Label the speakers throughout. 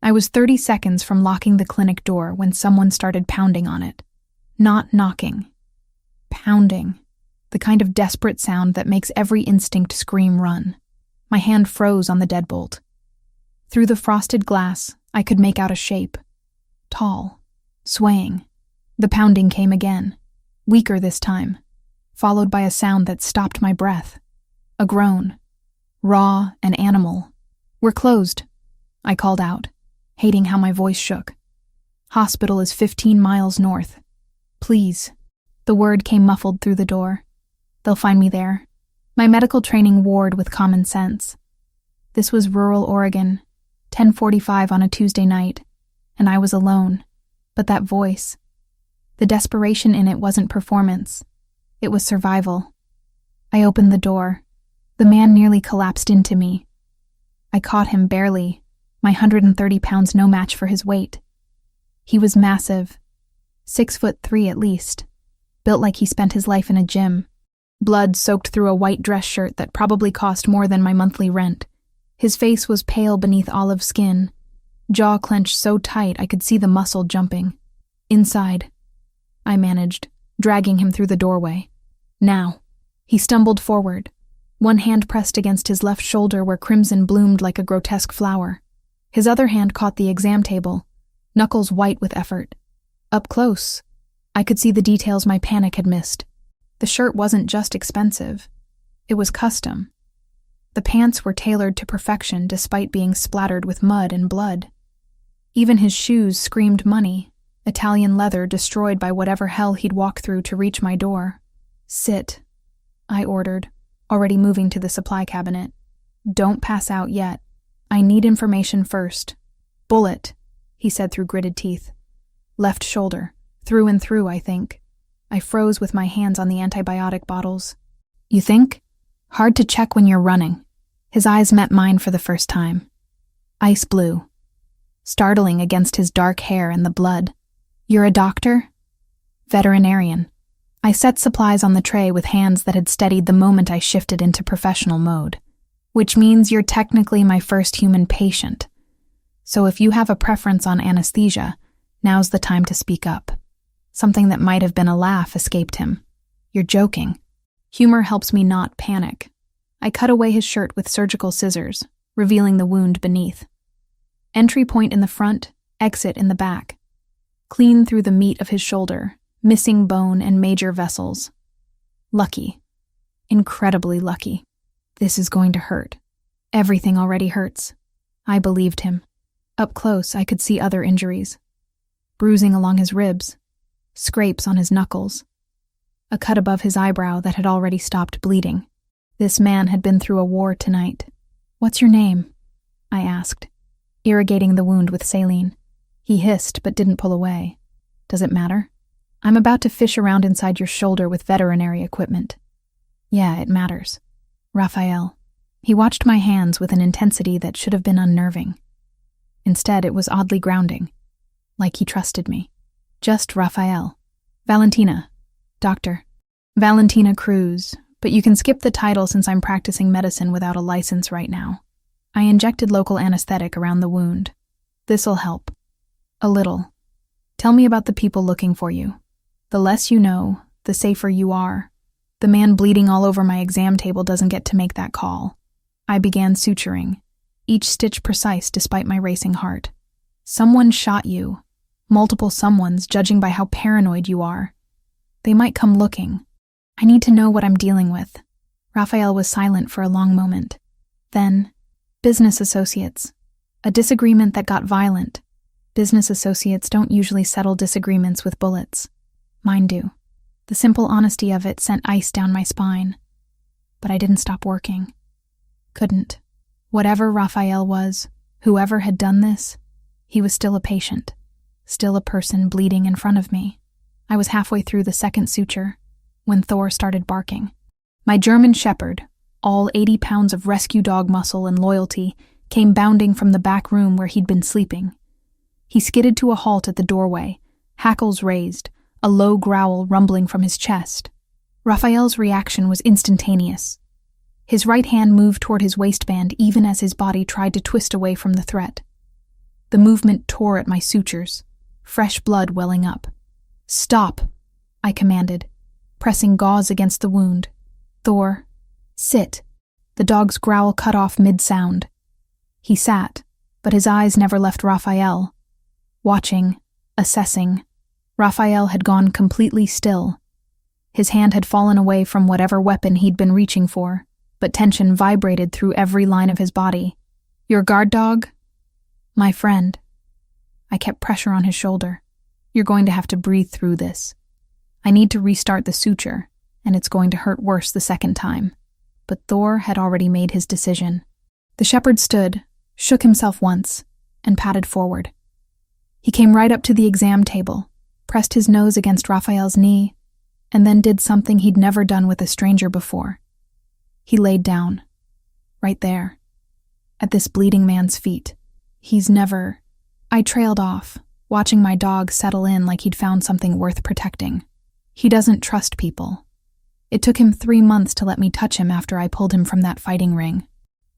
Speaker 1: I was 30 seconds from locking the clinic door when someone started pounding on it. Not knocking. Pounding. The kind of desperate sound that makes every instinct scream run. My hand froze on the deadbolt. Through the frosted glass, I could make out a shape. Tall. Swaying. The pounding came again. Weaker this time. Followed by a sound that stopped my breath. A groan. Raw and animal. "We're closed," I called out, hating how my voice shook. "Hospital is 15 miles north. Please." The word came muffled through the door. "They'll find me there." My medical training warred with common sense. This was rural Oregon, 10:45 on a Tuesday night, and I was alone. But that voice, the desperation in it wasn't performance. It was survival. I opened the door. The man nearly collapsed into me. I caught him barely, my 130 pounds no match for his weight. He was massive, 6'3" at least, built like he spent his life in a gym. Blood soaked through a white dress shirt that probably cost more than my monthly rent. His face was pale beneath olive skin, jaw clenched so tight I could see the muscle jumping. "Inside," I managed, dragging him through the doorway. "Now." He stumbled forward, one hand pressed against his left shoulder where crimson bloomed like a grotesque flower. His other hand caught the exam table, knuckles white with effort. Up close, I could see the details my panic had missed. The shirt wasn't just expensive. It was custom. The pants were tailored to perfection despite being splattered with mud and blood. Even his shoes screamed money, Italian leather destroyed by whatever hell he'd walked through to reach my door. "Sit," I ordered, already moving to the supply cabinet. "Don't pass out yet. I need information first." "Bullet," he said through gritted teeth. "Left shoulder. Through and through, I think." I froze with my hands on the antibiotic bottles. "You think?" "Hard to check when you're running." His eyes met mine for the first time. Ice blue. Startling against his dark hair and the blood. "You're a doctor?" "Veterinarian." I set supplies on the tray with hands that had steadied the moment I shifted into professional mode. "Which means you're technically my first human patient. So if you have a preference on anesthesia, now's the time to speak up." Something that might have been a laugh escaped him. "You're joking." Humor helps me not panic. I cut away his shirt with surgical scissors, revealing the wound beneath. Entry point in the front, exit in the back. Clean through the meat of his shoulder, missing bone and major vessels. Lucky. Incredibly lucky. "This is going to hurt." "Everything already hurts." I believed him. Up close, I could see other injuries. Bruising along his ribs. Scrapes on his knuckles. A cut above his eyebrow that had already stopped bleeding. This man had been through a war tonight. "What's your name?" I asked, irrigating the wound with saline. He hissed but didn't pull away. "Does it matter?" "I'm about to fish around inside your shoulder with veterinary equipment." "Yeah, it matters." "Raphael." He watched my hands with an intensity that should have been unnerving. Instead, it was oddly grounding, like he trusted me. "Just Raphael." "Valentina." "Doctor." "Valentina Cruz, but you can skip the title since I'm practicing medicine without a license right now." I injected local anesthetic around the wound. "This'll help." "A little. Tell me about the people looking for you. The less you know, the safer you are. The man bleeding all over my exam table doesn't get to make that call." I began suturing, each stitch precise despite my racing heart. "Someone shot you. Multiple someones, judging by how paranoid you are. They might come looking. I need to know what I'm dealing with." Raphael was silent for a long moment. Then, "Business associates. A disagreement that got violent. Business associates don't usually settle disagreements with bullets. Mine do." The simple honesty of it sent ice down my spine. But I didn't stop working. Couldn't. Whatever Raphael was, whoever had done this, he was still a patient. Still a person bleeding in front of me. I was halfway through the second suture when Thor started barking. My German shepherd, all 80 pounds of rescue dog muscle and loyalty, came bounding from the back room where he'd been sleeping. He skidded to a halt at the doorway, hackles raised, a low growl rumbling from his chest. Raphael's reaction was instantaneous. His right hand moved toward his waistband even as his body tried to twist away from the threat. The movement tore at my sutures, fresh blood welling up. "Stop," I commanded, pressing gauze against the wound. "Thor, sit." The dog's growl cut off mid-sound. He sat, but his eyes never left Raphael. Watching, assessing, Raphael had gone completely still. His hand had fallen away from whatever weapon he'd been reaching for, but tension vibrated through every line of his body. "Your guard dog?" "My friend." I kept pressure on his shoulder. "You're going to have to breathe through this. I need to restart the suture, and it's going to hurt worse the second time." But Thor had already made his decision. The shepherd stood, shook himself once, and patted forward. He came right up to the exam table, pressed his nose against Raphael's knee, and then did something he'd never done with a stranger before. He laid down, right there, at this bleeding man's feet. I trailed off, watching my dog settle in like he'd found something worth protecting. He doesn't trust people. It took him 3 months to let me touch him after I pulled him from that fighting ring.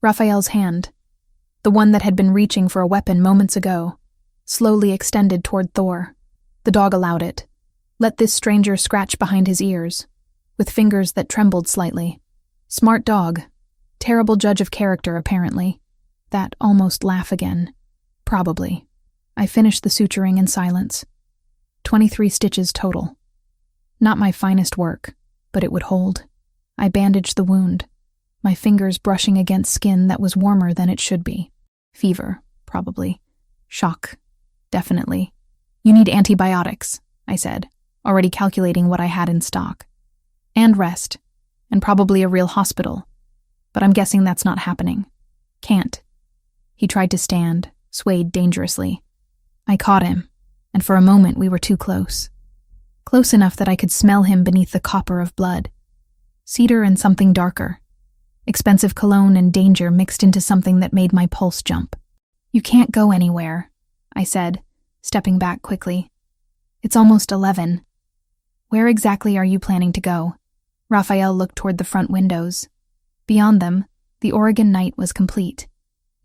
Speaker 1: Raphael's hand, the one that had been reaching for a weapon moments ago, slowly extended toward Thor. The dog allowed it. Let this stranger scratch behind his ears, with fingers that trembled slightly. Smart dog. Terrible judge of character, apparently. That almost laugh again. Probably. I finished the suturing in silence. 23 stitches total. Not my finest work, but it would hold. I bandaged the wound, my fingers brushing against skin that was warmer than it should be. Fever, probably. Shock, definitely. "You need antibiotics," I said, already calculating what I had in stock. "And rest, and probably a real hospital. But I'm guessing that's not happening. Can't." He tried to stand, swayed dangerously. I caught him, and for a moment we were too close. Close enough that I could smell him beneath the copper of blood. Cedar and something darker. Expensive cologne and danger mixed into something that made my pulse jump. "You can't go anywhere," I said, stepping back quickly. "It's almost 11. Where exactly are you planning to go?" Raphael looked toward the front windows. Beyond them, the Oregon night was complete.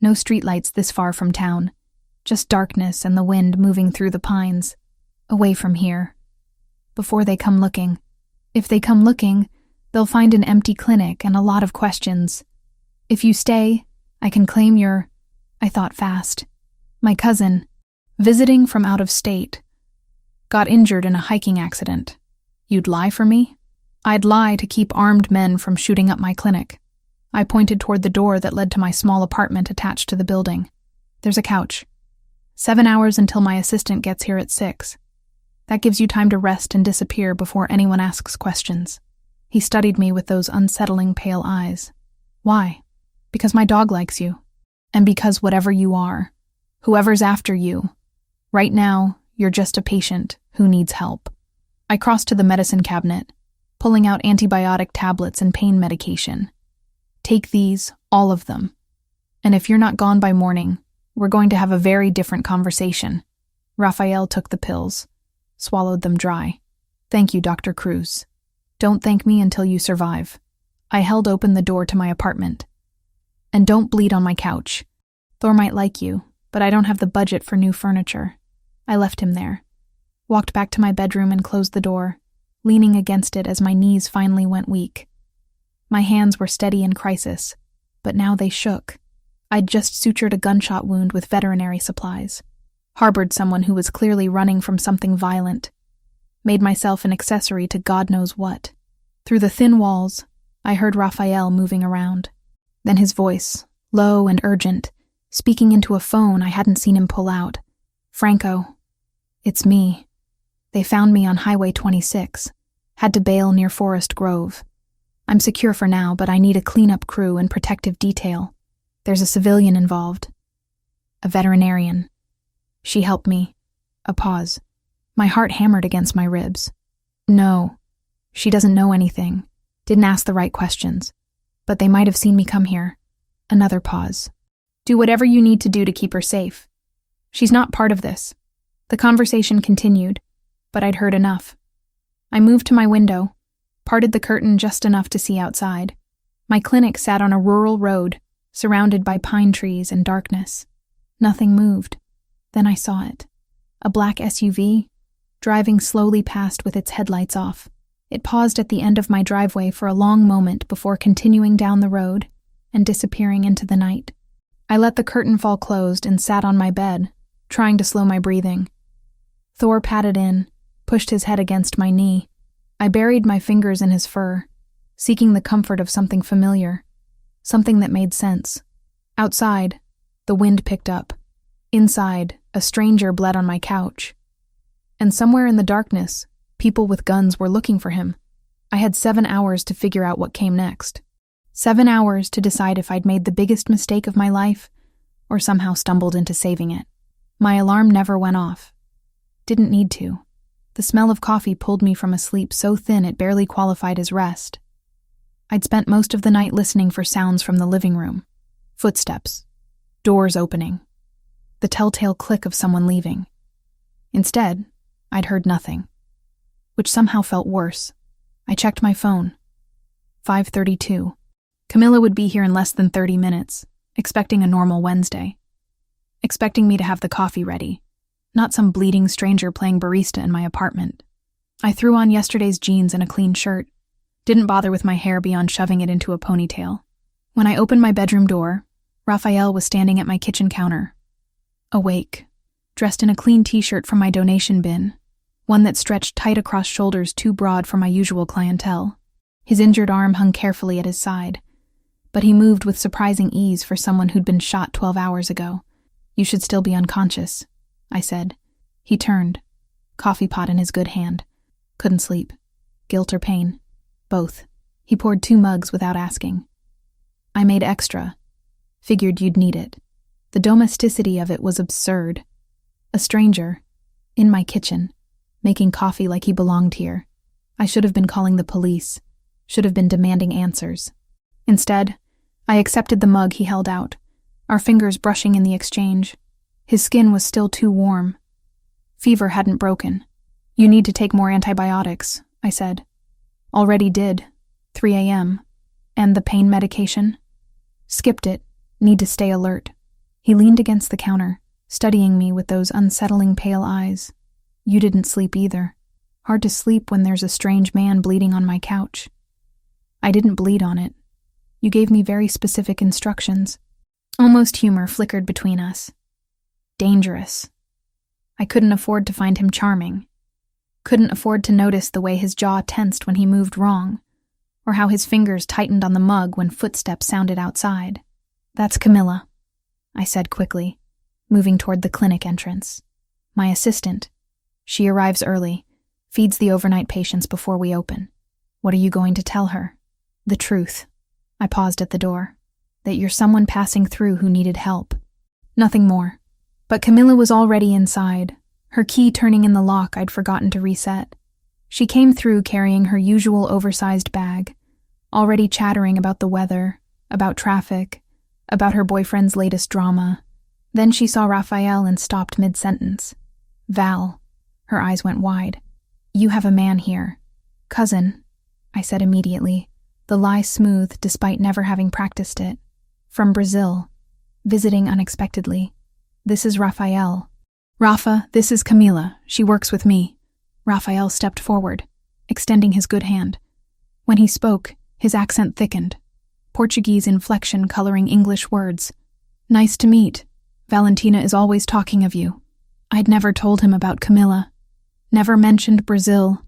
Speaker 1: No streetlights this far from town. Just darkness and the wind moving through the pines. Away from here. Before they come looking. If they come looking, they'll find an empty clinic and a lot of questions. "If you stay, I can claim your..." I thought fast. "My cousin, visiting from out of state, got injured in a hiking accident. You'd lie for me?" "I'd lie to keep armed men from shooting up my clinic." I pointed toward the door that led to my small apartment attached to the building. "There's a couch. 7 hours until my assistant gets here at 6. That gives you time to rest and disappear before anyone asks questions." He studied me with those unsettling pale eyes. "Why?" "Because my dog likes you. And because whatever you are, whoever's after you, right now, you're just a patient who needs help." I crossed to the medicine cabinet, pulling out antibiotic tablets and pain medication. "Take these, all of them. And if you're not gone by morning, we're going to have a very different conversation." Raphael took the pills, swallowed them dry. "Thank you, Dr. Cruz. Don't thank me until you survive." I held open the door to my apartment. "And don't bleed on my couch. Thor might like you, but I don't have the budget for new furniture." I left him there, walked back to my bedroom and closed the door, leaning against it as my knees finally went weak. My hands were steady in crisis, but now they shook. I'd just sutured a gunshot wound with veterinary supplies, harbored someone who was clearly running from something violent, made myself an accessory to God knows what. Through the thin walls, I heard Raphael moving around. Then his voice, low and urgent, speaking into a phone I hadn't seen him pull out. "Franco, it's me. They found me on Highway 26. Had to bail near Forest Grove. I'm secure for now, but I need a cleanup crew and protective detail. There's a civilian involved. A veterinarian. She helped me." A pause. My heart hammered against my ribs. "No, she doesn't know anything. Didn't ask the right questions. But they might have seen me come here." Another pause. "Do whatever you need to do to keep her safe. She's not part of this." The conversation continued, but I'd heard enough. I moved to my window, parted the curtain just enough to see outside. My clinic sat on a rural road, surrounded by pine trees and darkness. Nothing moved. Then I saw it. A black SUV, driving slowly past with its headlights off. It paused at the end of my driveway for a long moment before continuing down the road and disappearing into the night. I let the curtain fall closed and sat on my bed, trying to slow my breathing. Thor patted in, pushed his head against my knee. I buried my fingers in his fur, seeking the comfort of something familiar, something that made sense. Outside, the wind picked up. Inside, a stranger bled on my couch. And somewhere in the darkness, people with guns were looking for him. I had 7 hours to figure out what came next. 7 hours to decide if I'd made the biggest mistake of my life or somehow stumbled into saving it. My alarm never went off. Didn't need to. The smell of coffee pulled me from a sleep so thin it barely qualified as rest. I'd spent most of the night listening for sounds from the living room. Footsteps. Doors opening. The telltale click of someone leaving. Instead, I'd heard nothing, which somehow felt worse. I checked my phone. 5:32. Camilla would be here in less than 30 minutes, expecting a normal Wednesday. Expecting me to have the coffee ready, not some bleeding stranger playing barista in my apartment. I threw on yesterday's jeans and a clean shirt, didn't bother with my hair beyond shoving it into a ponytail. When I opened my bedroom door, Raphael was standing at my kitchen counter, awake, dressed in a clean t-shirt from my donation bin, one that stretched tight across shoulders too broad for my usual clientele. His injured arm hung carefully at his side, but he moved with surprising ease for someone who'd been shot 12 hours ago. "You should still be unconscious," I said. He turned, coffee pot in his good hand. Couldn't sleep. Guilt or pain? Both. He poured 2 mugs without asking. "I made extra. Figured you'd need it." The domesticity of it was absurd. A stranger, in my kitchen, making coffee like he belonged here. I should have been calling the police, should have been demanding answers. Instead, I accepted the mug he held out, our fingers brushing in the exchange. His skin was still too warm. Fever hadn't broken. "You need to take more antibiotics," I said. "Already did. 3 a.m. And the pain medication?" "Skipped it. Need to stay alert." He leaned against the counter, studying me with those unsettling pale eyes. "You didn't sleep either. Hard to sleep when there's a strange man bleeding on my couch." "I didn't bleed on it. You gave me very specific instructions." Almost humor flickered between us. Dangerous. I couldn't afford to find him charming. Couldn't afford to notice the way his jaw tensed when he moved wrong, or how his fingers tightened on the mug when footsteps sounded outside. "That's Camilla," I said quickly, moving toward the clinic entrance. "My assistant. She arrives early, feeds the overnight patients before we open. What are you going to tell her?" "The truth." I paused at the door. "That you're someone passing through who needed help." Nothing more. But Camilla was already inside, her key turning in the lock I'd forgotten to reset. She came through carrying her usual oversized bag, already chattering about the weather, about traffic, about her boyfriend's latest drama. Then she saw Raphael and stopped mid-sentence. "Val." Her eyes went wide. "You have a man here." "Cousin," I said immediately, the lie smooth despite never having practiced it. "From Brazil. Visiting unexpectedly. This is Raphael." "Rafa, this is Camila. She works with me." Raphael stepped forward, extending his good hand. When he spoke, his accent thickened, Portuguese inflection coloring English words. "Nice to meet. Valentina is always talking of you." I'd never told him about Camila, never mentioned Brazil,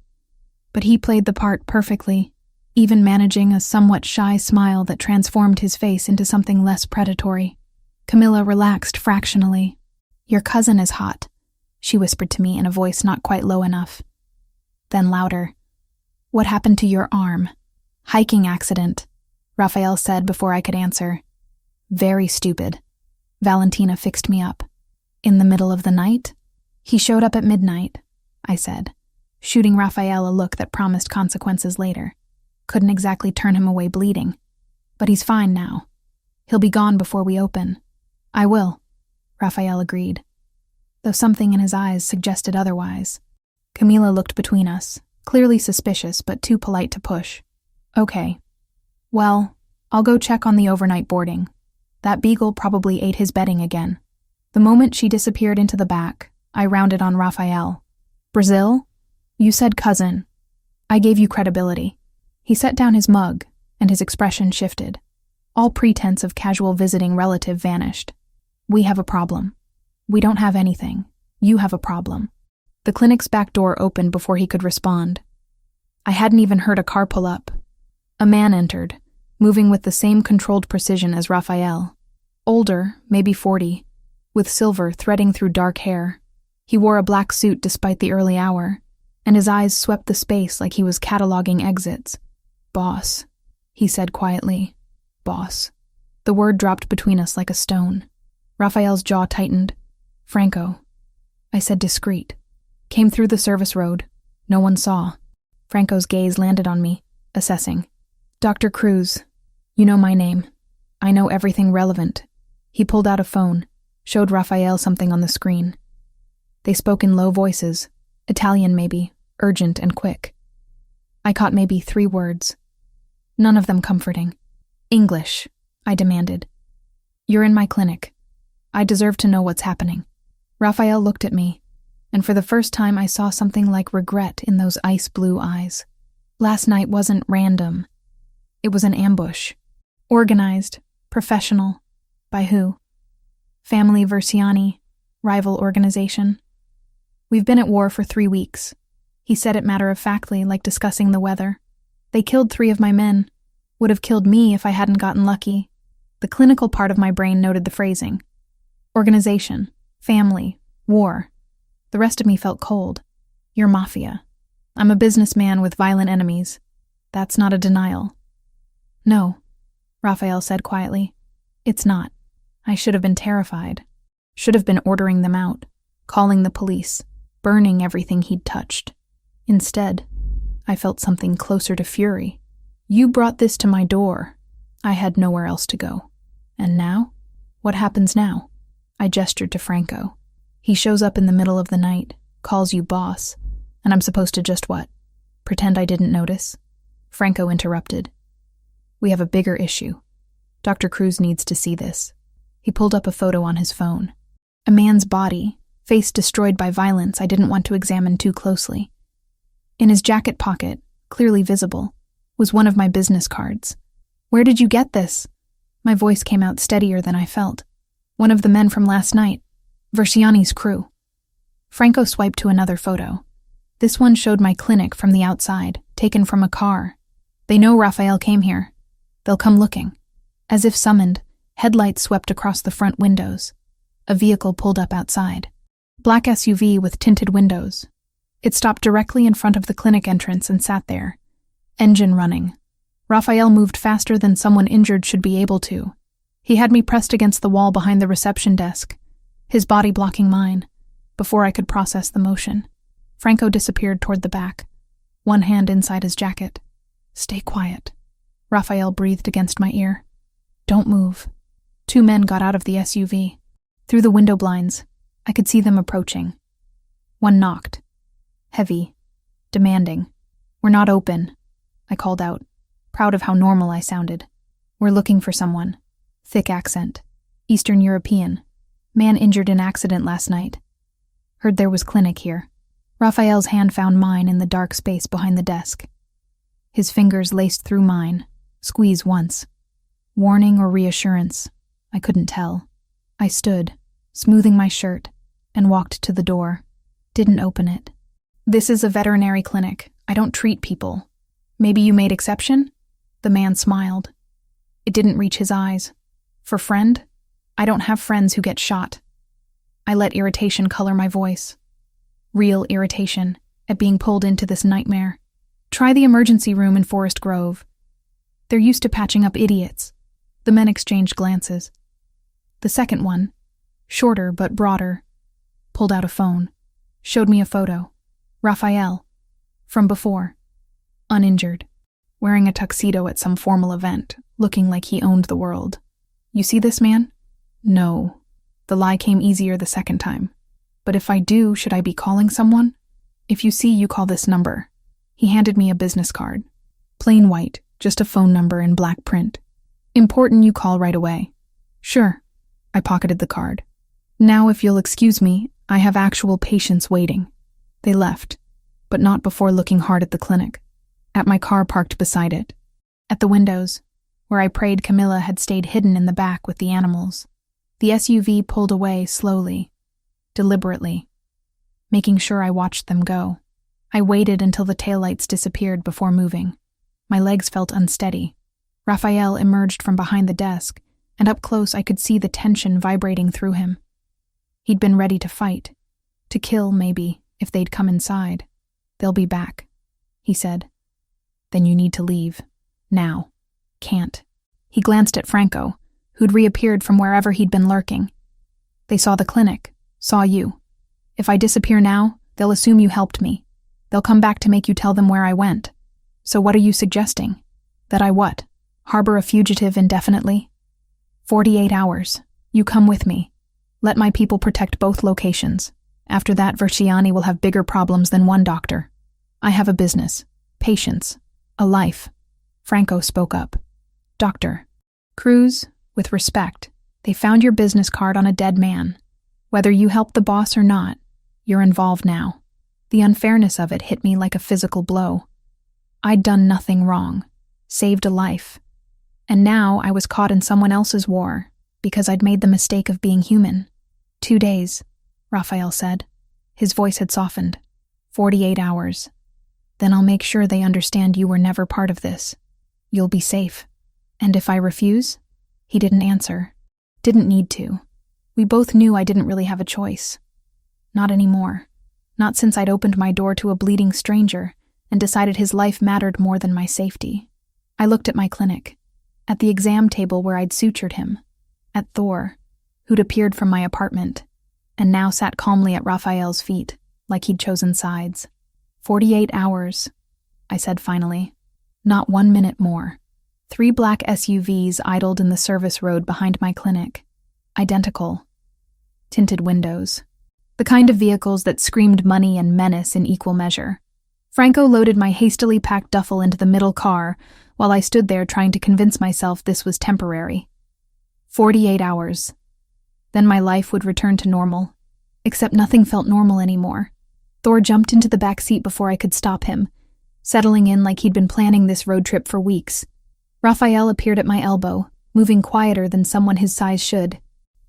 Speaker 1: but he played the part perfectly, even managing a somewhat shy smile that transformed his face into something less predatory. Camilla relaxed fractionally. "Your cousin is hot," she whispered to me in a voice not quite low enough. Then louder. "What happened to your arm?" "Hiking accident," Raphael said before I could answer. "Very stupid. Valentina fixed me up." "In the middle of the night?" "He showed up at midnight," I said, shooting Raphael a look that promised consequences later. Couldn't exactly turn him away bleeding. "But he's fine now. He'll be gone before we open." "I will," Raphael agreed, though something in his eyes suggested otherwise. Camila looked between us, clearly suspicious but too polite to push. "Okay. Well, I'll go check on the overnight boarding. That beagle probably ate his bedding again." The moment she disappeared into the back, I rounded on Raphael. Brazil? You said cousin. I gave you credibility. He set down his mug, and his expression shifted. All pretense of casual visiting relative vanished. We have a problem. We don't have anything. You have a problem. The clinic's back door opened before he could respond. I hadn't even heard a car pull up. A man entered, moving with the same controlled precision as Raphael. Older, maybe 40, with silver threading through dark hair. He wore a black suit despite the early hour, and his eyes swept the space like he was cataloging exits. Boss, he said quietly. Boss. The word dropped between us like a stone. Raphael's jaw tightened. Franco. I said discreet. Came through the service road. No one saw. Franco's gaze landed on me, assessing. Dr. Cruz. You know my name. I know everything relevant. He pulled out a phone, showed Raphael something on the screen. They spoke in low voices, Italian maybe, urgent and quick. I caught maybe 3 words. None of them comforting. English, I demanded. You're in my clinic. I deserve to know what's happening. Raphael looked at me, and for the first time I saw something like regret in those ice-blue eyes. Last night wasn't random. It was an ambush. Organized, professional. By who? Family Versiani, rival organization. We've been at war for 3 weeks. He said it matter-of-factly, like discussing the weather. They killed 3 of my men. Would have killed me if I hadn't gotten lucky. The clinical part of my brain noted the phrasing. Organization, family, war. The rest of me felt cold. You're Mafia. I'm a businessman with violent enemies. That's not a denial. No, Raphael said quietly. It's not. I should have been terrified. Should have been ordering them out, calling the police, burning everything he'd touched. Instead, I felt something closer to fury. You brought this to my door. I had nowhere else to go. And now? What happens now? I gestured to Franco. He shows up in the middle of the night, calls you boss, and I'm supposed to just what? Pretend I didn't notice? Franco interrupted. We have a bigger issue. Dr. Cruz needs to see this. He pulled up a photo on his phone. A man's body, face destroyed by violence I didn't want to examine too closely. In his jacket pocket, clearly visible, was one of my business cards. Where did you get this? My voice came out steadier than I felt. One of the men from last night. Versiani's crew. Franco swiped to another photo. This one showed my clinic from the outside, taken from a car. They know Raphael came here. They'll come looking. As if summoned, headlights swept across the front windows. A vehicle pulled up outside. Black SUV with tinted windows. It stopped directly in front of the clinic entrance and sat there. Engine running. Raphael moved faster than someone injured should be able to. He had me pressed against the wall behind the reception desk, his body blocking mine, before I could process the motion. Franco disappeared toward the back, one hand inside his jacket. Stay quiet. Raphael breathed against my ear. Don't move. 2 men got out of the SUV. Through the window blinds, I could see them approaching. One knocked. Heavy. Demanding. We're not open, I called out, proud of how normal I sounded. We're looking for someone. Thick accent. Eastern European. Man injured in accident last night. Heard there was clinic here. Raphael's hand found mine in the dark space behind the desk. His fingers laced through mine. Squeeze once. Warning or reassurance. I couldn't tell. I stood, smoothing my shirt, and walked to the door. Didn't open it. This is a veterinary clinic. I don't treat people. Maybe you made exception? The man smiled. It didn't reach his eyes. For friend? I don't have friends who get shot. I let irritation color my voice. Real irritation at being pulled into this nightmare. Try the emergency room in Forest Grove. They're used to patching up idiots. The men exchanged glances. The second one, shorter but broader, pulled out a phone, showed me a photo. Raphael. From before. Uninjured. Wearing a tuxedo at some formal event, looking like he owned the world. You see this man? No. The lie came easier the second time. But if I do, should I be calling someone? If you see, you call this number. He handed me a business card. Plain white, just a phone number in black print. Important you call right away. Sure. I pocketed the card. Now, if you'll excuse me, I have actual patients waiting. They left, but not before looking hard at the clinic, at my car parked beside it, at the windows, where I prayed Camilla had stayed hidden in the back with the animals. The SUV pulled away slowly, deliberately, making sure I watched them go. I waited until the taillights disappeared before moving. My legs felt unsteady. Raphael emerged from behind the desk, and up close I could see the tension vibrating through him. He'd been ready to fight, to kill maybe, if they'd come inside. They'll be back, he said. Then you need to leave. Now. Can't. He glanced at Franco, who'd reappeared from wherever he'd been lurking. They saw the clinic, saw you. If I disappear now, they'll assume you helped me. They'll come back to make you tell them where I went. So what are you suggesting? That I what? Harbor a fugitive indefinitely? 48 hours. You come with me. Let my people protect both locations. After that, Verciani will have bigger problems than one doctor. I have a business, patients, a life. Franco spoke up. Doctor. Cruz, with respect, they found your business card on a dead man. Whether you helped the boss or not, you're involved now. The unfairness of it hit me like a physical blow. I'd done nothing wrong, saved a life. And now I was caught in someone else's war because I'd made the mistake of being human. 2 days, Raphael said. His voice had softened. 48 hours. Then I'll make sure they understand you were never part of this. You'll be safe. And if I refuse? He didn't answer. Didn't need to. We both knew I didn't really have a choice. Not anymore. Not since I'd opened my door to a bleeding stranger and decided his life mattered more than my safety. I looked at my clinic, at the exam table where I'd sutured him, at Thor, who'd appeared from my apartment, and now sat calmly at Raphael's feet, like he'd chosen sides. 48 hours, I said finally. Not 1 minute more. 3 black SUVs idled in the service road behind my clinic. Identical. Tinted windows. The kind of vehicles that screamed money and menace in equal measure. Franco loaded my hastily packed duffel into the middle car while I stood there trying to convince myself this was temporary. 48 hours. Then my life would return to normal. Except nothing felt normal anymore. Thor jumped into the back seat before I could stop him, settling in like he'd been planning this road trip for weeks. Raphael appeared at my elbow, moving quieter than someone his size should.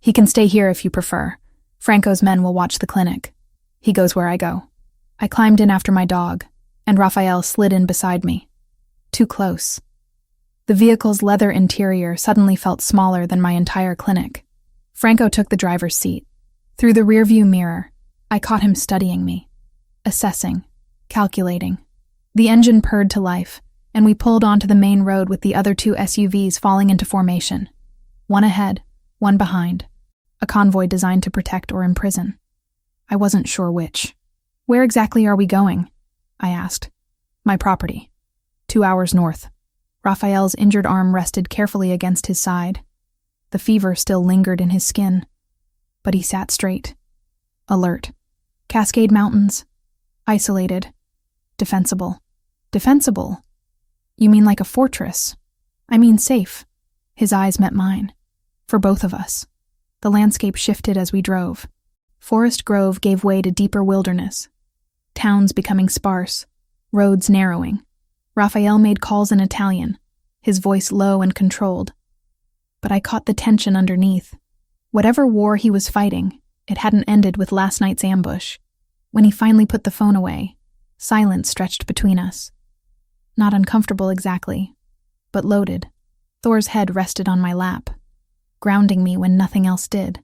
Speaker 1: He can stay here if you prefer. Franco's men will watch the clinic. He goes where I go. I climbed in after my dog, and Raphael slid in beside me. Too close. The vehicle's leather interior suddenly felt smaller than my entire clinic. Franco took the driver's seat. Through the rearview mirror, I caught him studying me. Assessing. Calculating. The engine purred to life, and we pulled onto the main road with the other 2 SUVs falling into formation. One ahead, one behind. A convoy designed to protect or imprison. I wasn't sure which. Where exactly are we going? I asked. My property. 2 hours north. Raphael's injured arm rested carefully against his side. The fever still lingered in his skin. But he sat straight. Alert. Cascade Mountains. Isolated. Defensible. Defensible? You mean like a fortress? I mean safe. His eyes met mine. For both of us. The landscape shifted as we drove. Forest grove gave way to deeper wilderness. Towns becoming sparse. Roads narrowing. Raphael made calls in Italian, his voice low and controlled. But I caught the tension underneath. Whatever war he was fighting, it hadn't ended with last night's ambush. When he finally put the phone away, silence stretched between us. Not uncomfortable exactly, but loaded. Thor's head rested on my lap, grounding me when nothing else did.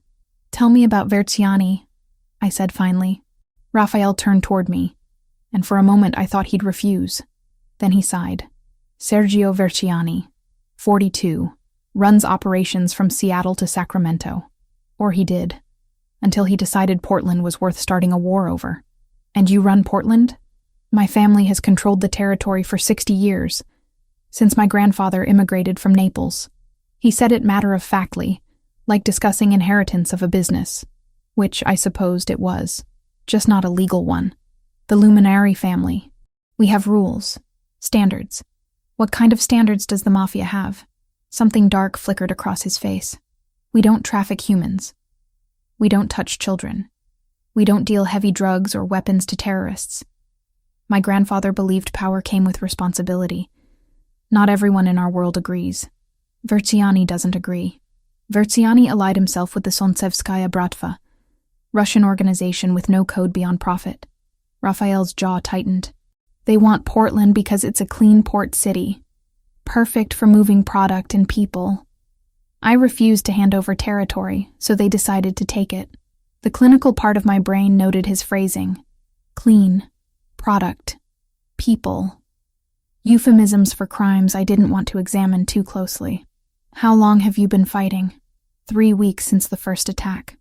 Speaker 1: Tell me about Verciani, I said finally. Raphael turned toward me, and for a moment I thought he'd refuse. Then he sighed. Sergio Verciani, 42, runs operations from Seattle to Sacramento. Or he did, until he decided Portland was worth starting a war over. And you run Portland? My family has controlled the territory for 60 years, since my grandfather immigrated from Naples. He said it matter-of-factly, like discussing inheritance of a business, which I supposed it was, just not a legal one. The Luminari family. We have rules, standards. What kind of standards does the Mafia have? Something dark flickered across his face. We don't traffic humans. We don't touch children. We don't deal heavy drugs or weapons to terrorists. My grandfather believed power came with responsibility. Not everyone in our world agrees. Vertsiani doesn't agree. Vertsiani allied himself with the Solntsevskaya Bratva, Russian organization with no code beyond profit. Raphael's jaw tightened. They want Portland because it's a clean port city, perfect for moving product and people. I refused to hand over territory, so they decided to take it. The clinical part of my brain noted his phrasing. Clean, product, people. Euphemisms for crimes I didn't want to examine too closely. How long have you been fighting? 3 weeks since the first attack.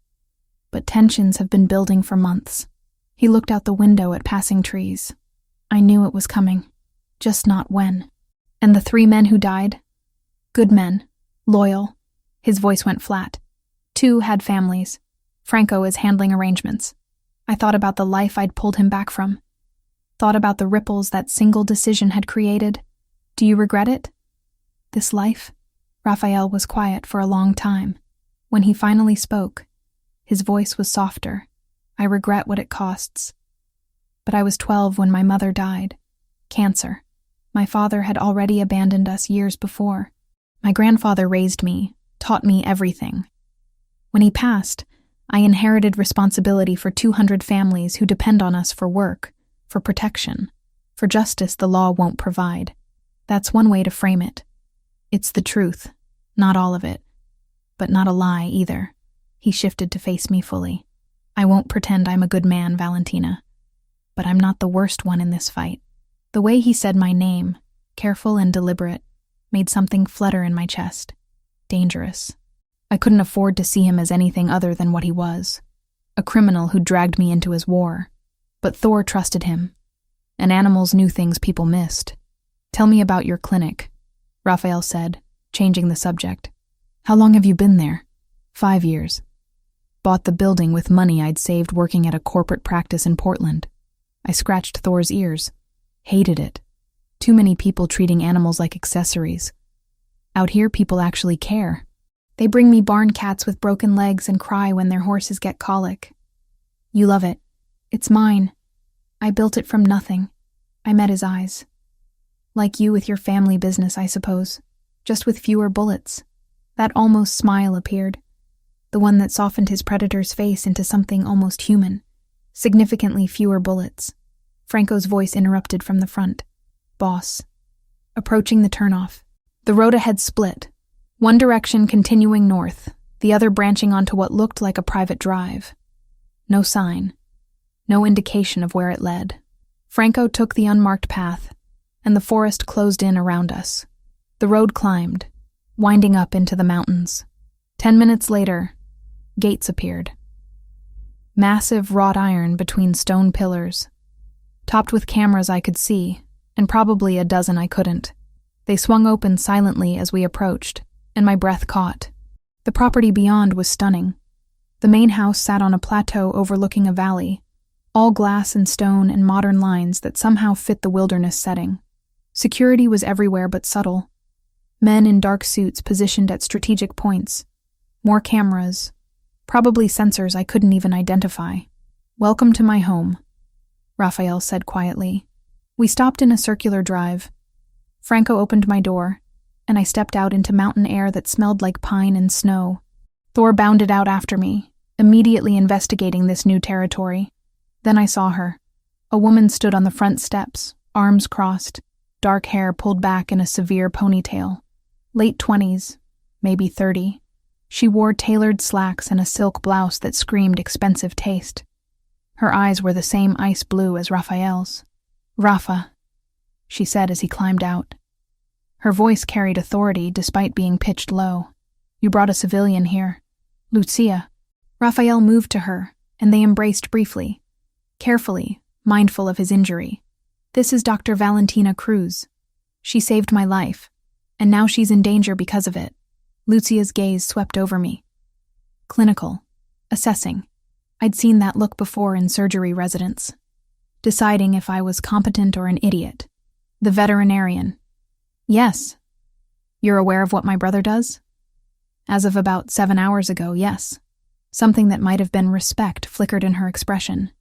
Speaker 1: But tensions have been building for months. He looked out the window at passing trees. I knew it was coming, just not when. And the 3 men who died? Good men, loyal. His voice went flat. 2 had families. Franco is handling arrangements. I thought about the life I'd pulled him back from. Thought about the ripples that single decision had created. Do you regret it? This life? Raphael was quiet for a long time. When he finally spoke, his voice was softer. I regret what it costs. But I was 12 when my mother died. Cancer. My father had already abandoned us years before. My grandfather raised me, taught me everything. When he passed, I inherited responsibility for 200 families who depend on us for work, for protection, for justice the law won't provide. That's one way to frame it. It's the truth, not all of it, but not a lie either. He shifted to face me fully. I won't pretend I'm a good man, Valentina, but I'm not the worst one in this fight. The way he said my name, careful and deliberate, made something flutter in my chest. Dangerous. I couldn't afford to see him as anything other than what he was, a criminal who dragged me into his war. But Thor trusted him, and animals knew things people missed. Tell me about your clinic, Raphael said, changing the subject. How long have you been there? 5 years. Bought the building with money I'd saved working at a corporate practice in Portland. I scratched Thor's ears. Hated it. Too many people treating animals like accessories. Out here, people actually care. They bring me barn cats with broken legs and cry when their horses get colic. You love it. It's mine. I built it from nothing. I met his eyes. Like you with your family business, I suppose. Just with fewer bullets. That almost smile appeared. The one that softened his predator's face into something almost human. Significantly fewer bullets. Franco's voice interrupted from the front. Boss. Approaching the turnoff. The road ahead split. One direction continuing north, the other branching onto what looked like a private drive. No sign. No indication of where it led. Franco took the unmarked path, and the forest closed in around us. The road climbed, winding up into the mountains. 10 minutes later, gates appeared. Massive wrought iron between stone pillars, topped with cameras I could see, and probably a dozen I couldn't. They swung open silently as we approached, and my breath caught. The property beyond was stunning. The main house sat on a plateau overlooking a valley, all glass and stone and modern lines that somehow fit the wilderness setting. Security was everywhere but subtle. Men in dark suits positioned at strategic points. More cameras. Probably sensors I couldn't even identify. Welcome to my home, Raphael said quietly. We stopped in a circular drive. Franco opened my door, and I stepped out into mountain air that smelled like pine and snow. Thor bounded out after me, immediately investigating this new territory. Then I saw her. A woman stood on the front steps, arms crossed, dark hair pulled back in a severe ponytail. Late 20s, maybe 30. She wore tailored slacks and a silk blouse that screamed expensive taste. Her eyes were the same ice blue as Raphael's. Rafa, she said as he climbed out. Her voice carried authority despite being pitched low. You brought a civilian here. Lucia. Raphael moved to her, and they embraced briefly, carefully, mindful of his injury. This is Dr. Valentina Cruz. She saved my life, and now she's in danger because of it. Lucia's gaze swept over me. Clinical. Assessing. I'd seen that look before in surgery residents. Deciding if I was competent or an idiot. The veterinarian. Yes. You're aware of what my brother does? As of about 7 hours ago, yes. Something that might have been respect flickered in her expression.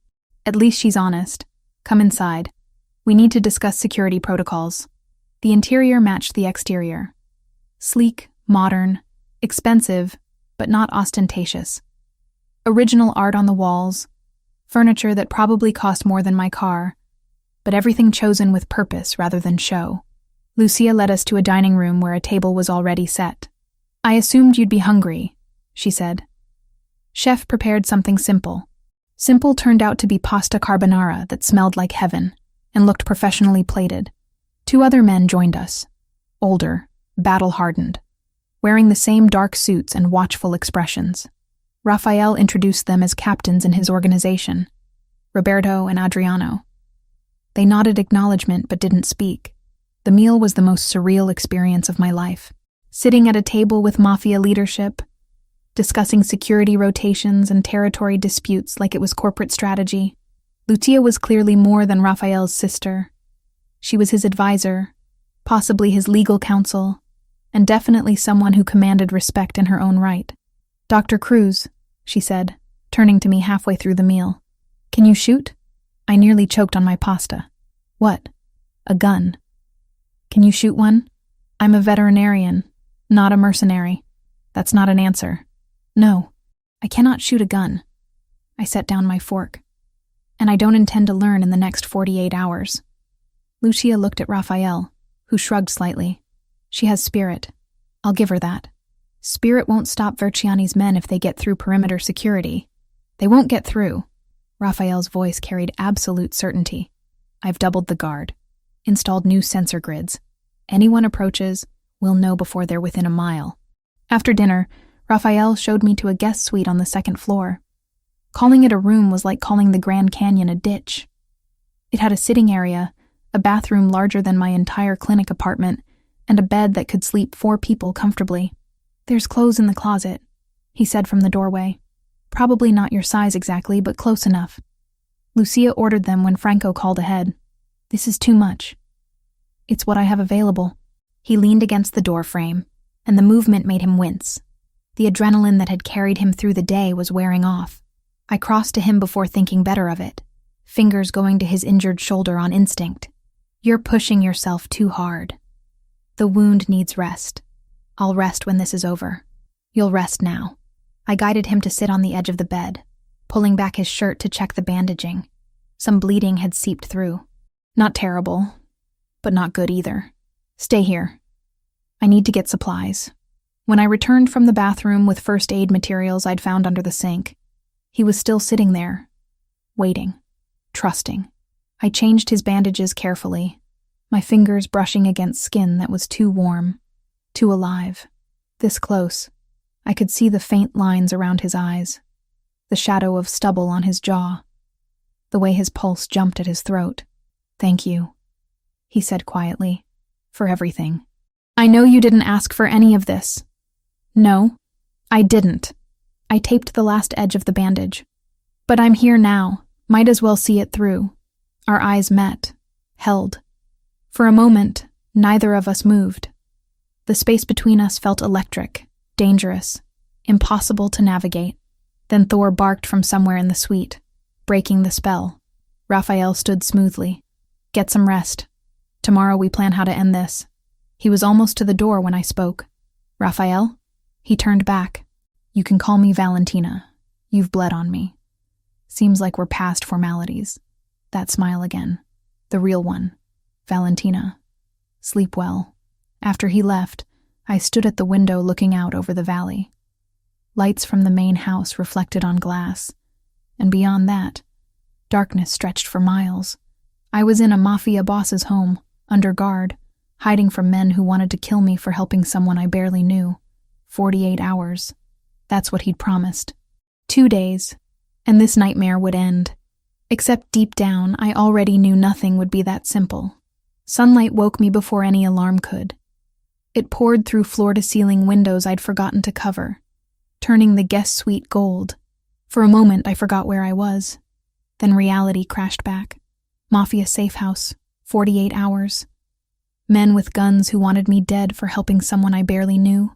Speaker 1: At least she's honest. Come inside. We need to discuss security protocols. The interior matched the exterior. Sleek, modern, expensive, but not ostentatious. Original art on the walls, furniture that probably cost more than my car, but everything chosen with purpose rather than show. Lucia led us to a dining room where a table was already set. I assumed you'd be hungry, she said. Chef prepared something simple. Simple turned out to be pasta carbonara that smelled like heaven and looked professionally plated. 2 other men joined us. Older, battle-hardened, wearing the same dark suits and watchful expressions. Raphael introduced them as captains in his organization, Roberto and Adriano. They nodded acknowledgement but didn't speak. The meal was the most surreal experience of my life. Sitting at a table with Mafia leadership, discussing security rotations and territory disputes like it was corporate strategy. Lucia was clearly more than Raphael's sister. She was his advisor, possibly his legal counsel, and definitely someone who commanded respect in her own right. Dr. Cruz, she said, turning to me halfway through the meal. Can you shoot? I nearly choked on my pasta. What? A gun. Can you shoot one? I'm a veterinarian, not a mercenary. That's not an answer. No, I cannot shoot a gun. I set down my fork. And I don't intend to learn in the next 48 hours. Lucia looked at Raphael, who shrugged slightly. She has spirit. I'll give her that. Spirit won't stop Verciani's men if they get through perimeter security. They won't get through. Raphael's voice carried absolute certainty. I've doubled the guard, installed new sensor grids. Anyone approaches, we'll know before they're within a mile. After dinner, Raphael showed me to a guest suite on the 2nd floor. Calling it a room was like calling the Grand Canyon a ditch. It had a sitting area, a bathroom larger than my entire clinic apartment, and a bed that could sleep 4 people comfortably. There's clothes in the closet, he said from the doorway. Probably not your size exactly, but close enough. Lucia ordered them when Franco called ahead. This is too much. It's what I have available. He leaned against the door frame, and the movement made him wince. The adrenaline that had carried him through the day was wearing off. I crossed to him before thinking better of it, fingers going to his injured shoulder on instinct. You're pushing yourself too hard. The wound needs rest. I'll rest when this is over. You'll rest now. I guided him to sit on the edge of the bed, pulling back his shirt to check the bandaging. Some bleeding had seeped through. Not terrible, but not good either. Stay here. I need to get supplies. When I returned from the bathroom with first aid materials I'd found under the sink, he was still sitting there, waiting, trusting. I changed his bandages carefully, my fingers brushing against skin that was too warm, too alive. This close, I could see the faint lines around his eyes, the shadow of stubble on his jaw, the way his pulse jumped at his throat. Thank you, he said quietly, for everything. I know you didn't ask for any of this. No, I didn't. I taped the last edge of the bandage. But I'm here now, might as well see it through. Our eyes met, held. For a moment, neither of us moved. The space between us felt electric, dangerous, impossible to navigate. Then Thor barked from somewhere in the suite, breaking the spell. Raphael stood smoothly. Get some rest. Tomorrow we plan how to end this. He was almost to the door when I spoke. Raphael? He turned back. You can call me Valentina. You've bled on me. Seems like we're past formalities. That smile again. The real one. Valentina. Sleep well. After he left, I stood at the window looking out over the valley. Lights from the main house reflected on glass. And beyond that, darkness stretched for miles. I was in a Mafia boss's home, under guard, hiding from men who wanted to kill me for helping someone I barely knew. 48 hours. That's what he'd promised. 2 days, and this nightmare would end. Except deep down, I already knew nothing would be that simple. Sunlight woke me before any alarm could. It poured through floor-to-ceiling windows I'd forgotten to cover, turning the guest suite gold. For a moment, I forgot where I was. Then reality crashed back. Mafia safe house, 48 hours. Men with guns who wanted me dead for helping someone I barely knew.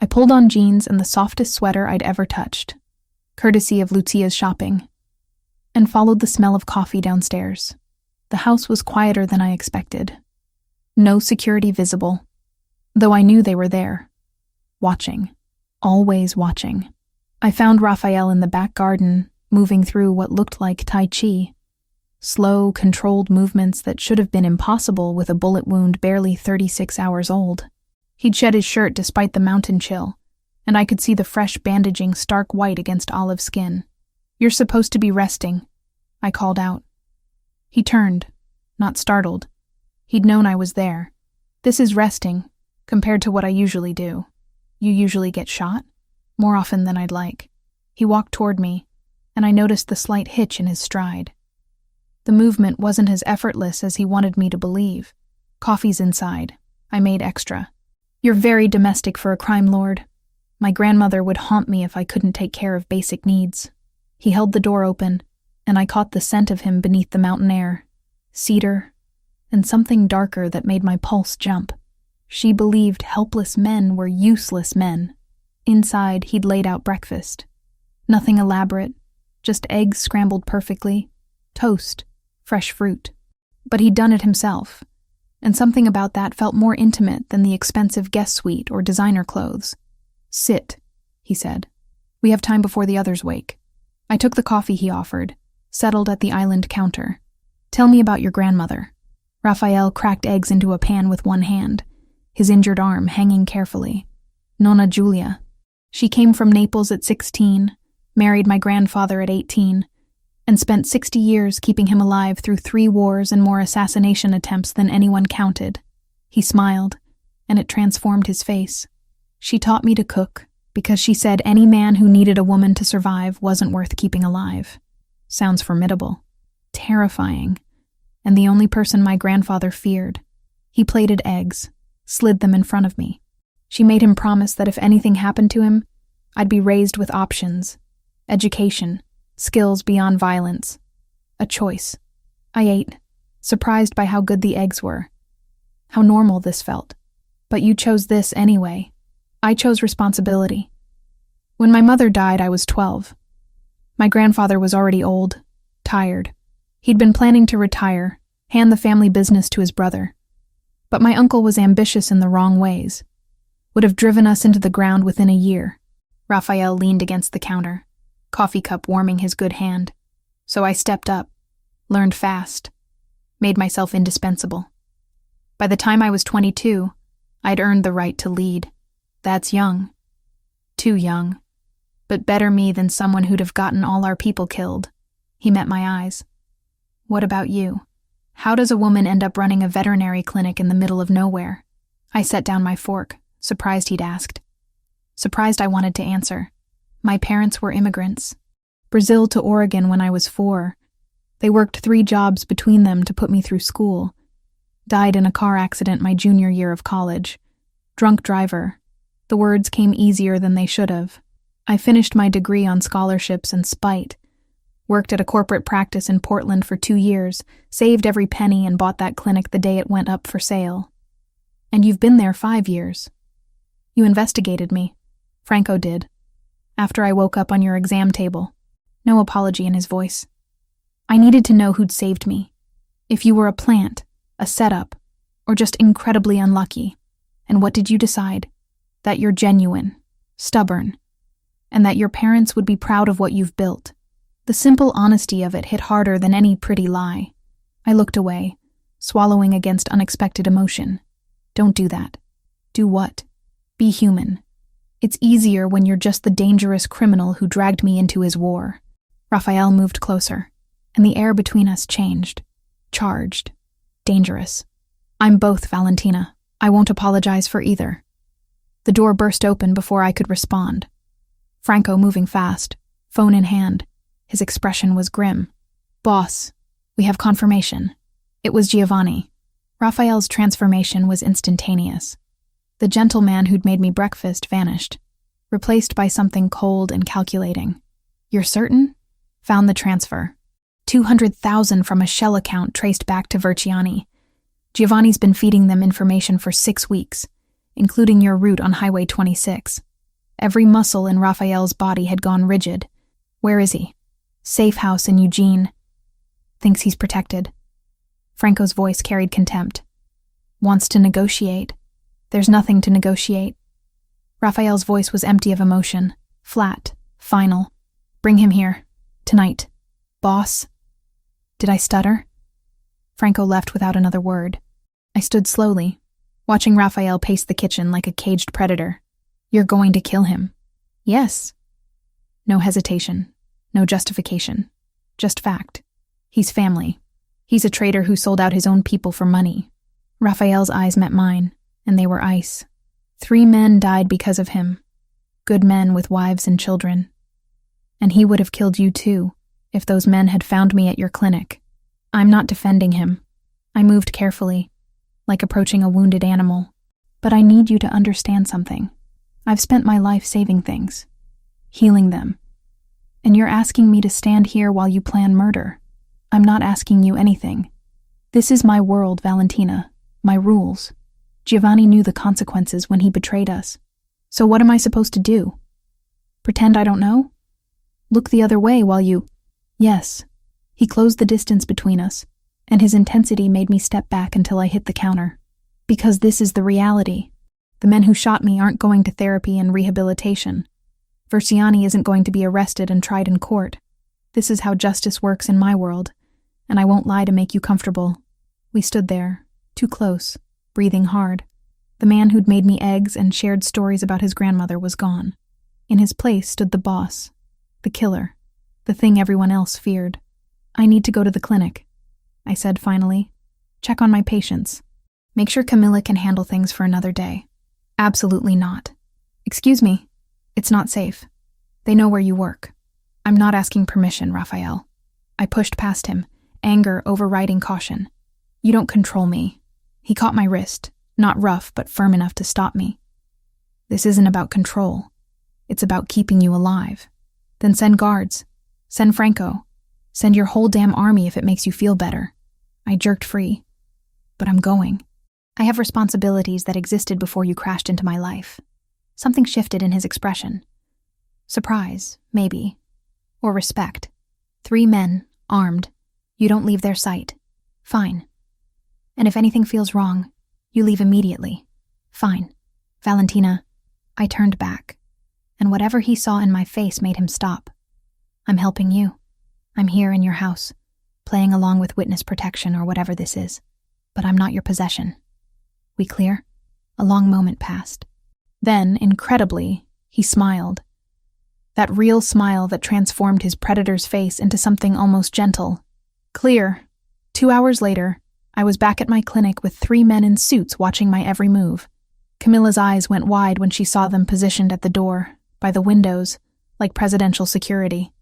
Speaker 1: I pulled on jeans and the softest sweater I'd ever touched. courtesy of Lucia's shopping, and followed the smell of coffee downstairs. The house was quieter than I expected. No security visible, though I knew they were there. Watching. Always watching. I found Raphael in the back garden, moving through what looked like Tai Chi. Slow, controlled movements that should have been impossible with a bullet wound barely 36 hours old. He'd shed his shirt despite the mountain chill, and I could see the fresh bandaging stark white against olive skin. "You're supposed to be resting," I called out. He turned, not startled. He'd known I was there. "This is resting, compared to what I usually do." "You usually get shot?" "More often than I'd like." He walked toward me, and I noticed the slight hitch in his stride. The movement wasn't as effortless as he wanted me to believe. "Coffee's inside." I made extra. "You're very domestic for a crime lord. My grandmother would haunt me if I couldn't take care of basic needs." He held the door open, and I caught the scent of him beneath the mountain air. Cedar, and something darker that made my pulse jump. She believed helpless men were useless men. Inside, he'd laid out breakfast. Nothing elaborate, just eggs scrambled perfectly, toast, fresh fruit. But he'd done it himself, and something about that felt more intimate than the expensive guest suite or designer clothes. "Sit," he said. "We have time before the others wake." I took the coffee he offered, settled at the island counter. "Tell me about your grandmother." Raphael cracked eggs into a pan with one hand, his injured arm hanging carefully. "Nonna Giulia. She came from Naples at 16, married my grandfather at 18, and spent 60 years keeping him alive through 3 wars and more assassination attempts than anyone counted." He smiled, and it transformed his face. "She taught me to cook, because she said any man who needed a woman to survive wasn't worth keeping alive." Sounds formidable. Terrifying. And the only person my grandfather feared. He plated eggs, slid them in front of me. She made him promise that if anything happened to him, I'd be raised with options. Education, skills beyond violence. A choice. I ate, surprised by how good the eggs were. How normal this felt. "But you chose this anyway." "I chose responsibility. When my mother died, I was 12. My grandfather was already old, tired. He'd been planning to retire, hand the family business to his brother. But my uncle was ambitious in the wrong ways. Would have driven us into the ground within a year." Raphael leaned against the counter, coffee cup warming his good hand. "So I stepped up, learned fast, made myself indispensable. By the time I was 22, I'd earned the right to lead. That's young. Too young. But better me than someone who'd have gotten all our people killed." He met my eyes. "What about you? How does a woman end up running a veterinary clinic in the middle of nowhere?" I set down my fork, surprised he'd asked. Surprised I wanted to answer. My parents were immigrants. Brazil to Oregon when I was 4. They worked 3 jobs between them to put me through school. Died in a car accident my junior year of college. Drunk driver. The words came easier than they should have. I finished my degree on scholarships and spite. Worked at a corporate practice in Portland for 2 years, saved every penny and bought that clinic the day it went up for sale. "And you've been there 5 years. You investigated me." Franco did. "After I woke up on your exam table." No apology in his voice. "I needed to know who'd saved me. If you were a plant, a setup, or just incredibly unlucky. And what did you decide? That you're genuine, stubborn, and that your parents would be proud of what you've built." The simple honesty of it hit harder than any pretty lie. I looked away, swallowing against unexpected emotion. "Don't do that." "Do what?" "Be human. It's easier when you're just the dangerous criminal who dragged me into his war." Raphael moved closer, and the air between us changed. Charged. Dangerous. "I'm both, Valentina. I won't apologize for either." The door burst open before I could respond. Franco moving fast, phone in hand. His expression was grim. "Boss, we have confirmation." It was Giovanni. Raphael's transformation was instantaneous. The gentleman who'd made me breakfast vanished, replaced by something cold and calculating. "You're certain?" "Found the transfer. 200,000 from a shell account traced back to Verciani. Giovanni's been feeding them information for 6 weeks, including your route on Highway 26. Every muscle in Raphael's body had gone rigid. Where is he? Safe house in Eugene. Thinks he's protected. Franco's voice carried contempt. Wants to negotiate. There's nothing to negotiate. Raphael's voice was empty of emotion, flat, final. Bring him here. Tonight. Boss. Did I stutter? Franco left without another word. I stood slowly, watching Raphael pace the kitchen like a caged predator. You're going to kill him. Yes. No hesitation. No justification. Just fact. He's family. He's a traitor who sold out his own people for money. Raphael's eyes met mine, and they were ice. 3 men died because of him. Good men with wives and children. And he would have killed you too, if those men had found me at your clinic. I'm not defending him. I moved carefully, like approaching a wounded animal. But I need you to understand something. I've spent my life saving things, healing them. And you're asking me to stand here while you plan murder. I'm not asking you anything. This is my world, Valentina, my rules. Giovanni knew the consequences when he betrayed us. So what am I supposed to do? Pretend I don't know? Look the other way while you... Yes. He closed the distance between us, and his intensity made me step back until I hit the counter. Because this is the reality. The men who shot me aren't going to therapy and rehabilitation. Versiani isn't going to be arrested and tried in court. This is how justice works in my world, and I won't lie to make you comfortable. We stood there, too close, breathing hard. The man who'd made me eggs and shared stories about his grandmother was gone. In his place stood the boss, the killer, the thing everyone else feared. I need to go to the clinic, I said finally. Check on my patients. Make sure Camilla can handle things for another day. Absolutely not. Excuse me. It's not safe. They know where you work. I'm not asking permission, Raphael. I pushed past him, anger overriding caution. You don't control me. He caught my wrist, not rough but firm enough to stop me. This isn't about control. It's about keeping you alive. Then send guards. Send Franco. Send your whole damn army if it makes you feel better. I jerked free. But I'm going. I have responsibilities that existed before you crashed into my life. Something shifted in his expression. Surprise, maybe. Or respect. 3 men, armed. You don't leave their sight. Fine. And if anything feels wrong, you leave immediately. Fine. Valentina. I turned back, and whatever he saw in my face made him stop. I'm helping you. I'm here in your house, playing along with witness protection or whatever this is. But I'm not your possession. We clear? A long moment passed. Then, incredibly, he smiled. That real smile that transformed his predator's face into something almost gentle. Clear. 2 hours later, I was back at my clinic with 3 men in suits watching my every move. Camilla's eyes went wide when she saw them positioned at the door, by the windows, like presidential security.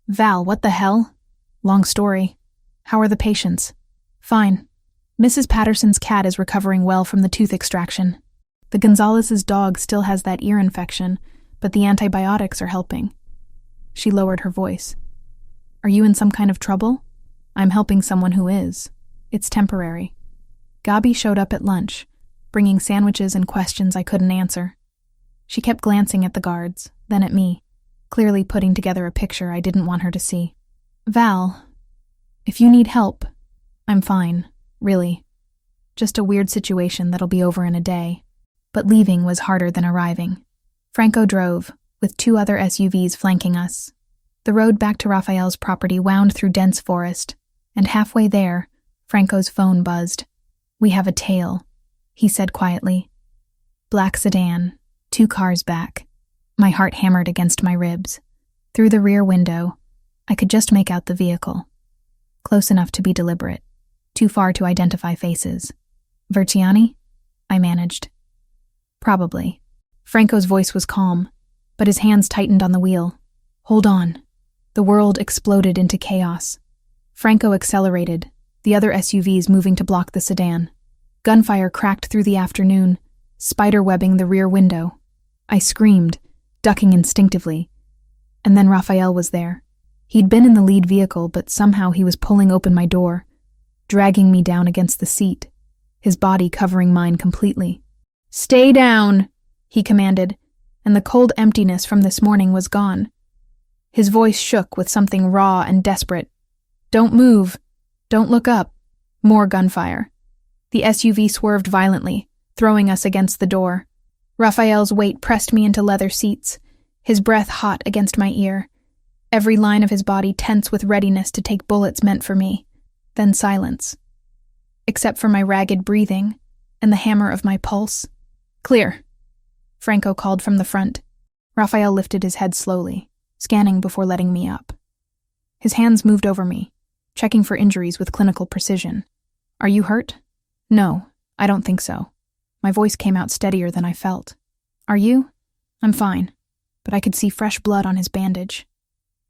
Speaker 1: Val, what the hell? Long story. How are the patients? Fine. Mrs. Patterson's cat is recovering well from the tooth extraction. The Gonzalez's dog still has that ear infection, but the antibiotics are helping. She lowered her voice. Are you in some kind of trouble? I'm helping someone who is. It's temporary. Gabi showed up at lunch, bringing sandwiches and questions I couldn't answer. She kept glancing at the guards, then at me, clearly putting together a picture I didn't want her to see. Val, if you need help, I'm fine, really. Just a weird situation that'll be over in a day. But leaving was harder than arriving. Franco drove, with 2 other SUVs flanking us. The road back to Raphael's property wound through dense forest, and halfway there, Franco's phone buzzed. We have a tail, he said quietly. Black sedan, 2 cars back. My heart hammered against my ribs. Through the rear window, I could just make out the vehicle. Close enough to be deliberate, too far to identify faces. Verciani? I managed. Probably. Franco's voice was calm, but his hands tightened on the wheel. Hold on. The world exploded into chaos. Franco accelerated, the other SUVs moving to block the sedan. Gunfire cracked through the afternoon, spiderwebbing the rear window. I screamed, ducking instinctively. And then Raphael was there. He'd been in the lead vehicle, but somehow he was pulling open my door, dragging me down against the seat, his body covering mine completely. Stay down, he commanded, and the cold emptiness from this morning was gone. His voice shook with something raw and desperate. "Don't move. Don't look up." More gunfire. The SUV swerved violently, throwing us against the door. Raphael's weight pressed me into leather seats, his breath hot against my ear, every line of his body tense with readiness to take bullets meant for me. Then silence. Except for my ragged breathing and the hammer of my pulse. "Clear," Franco called from the front. Raphael lifted his head slowly, scanning before letting me up. His hands moved over me, checking for injuries with clinical precision. "Are you hurt?" "No, I don't think so." My voice came out steadier than I felt. "Are you?" "I'm fine," but I could see fresh blood on his bandage.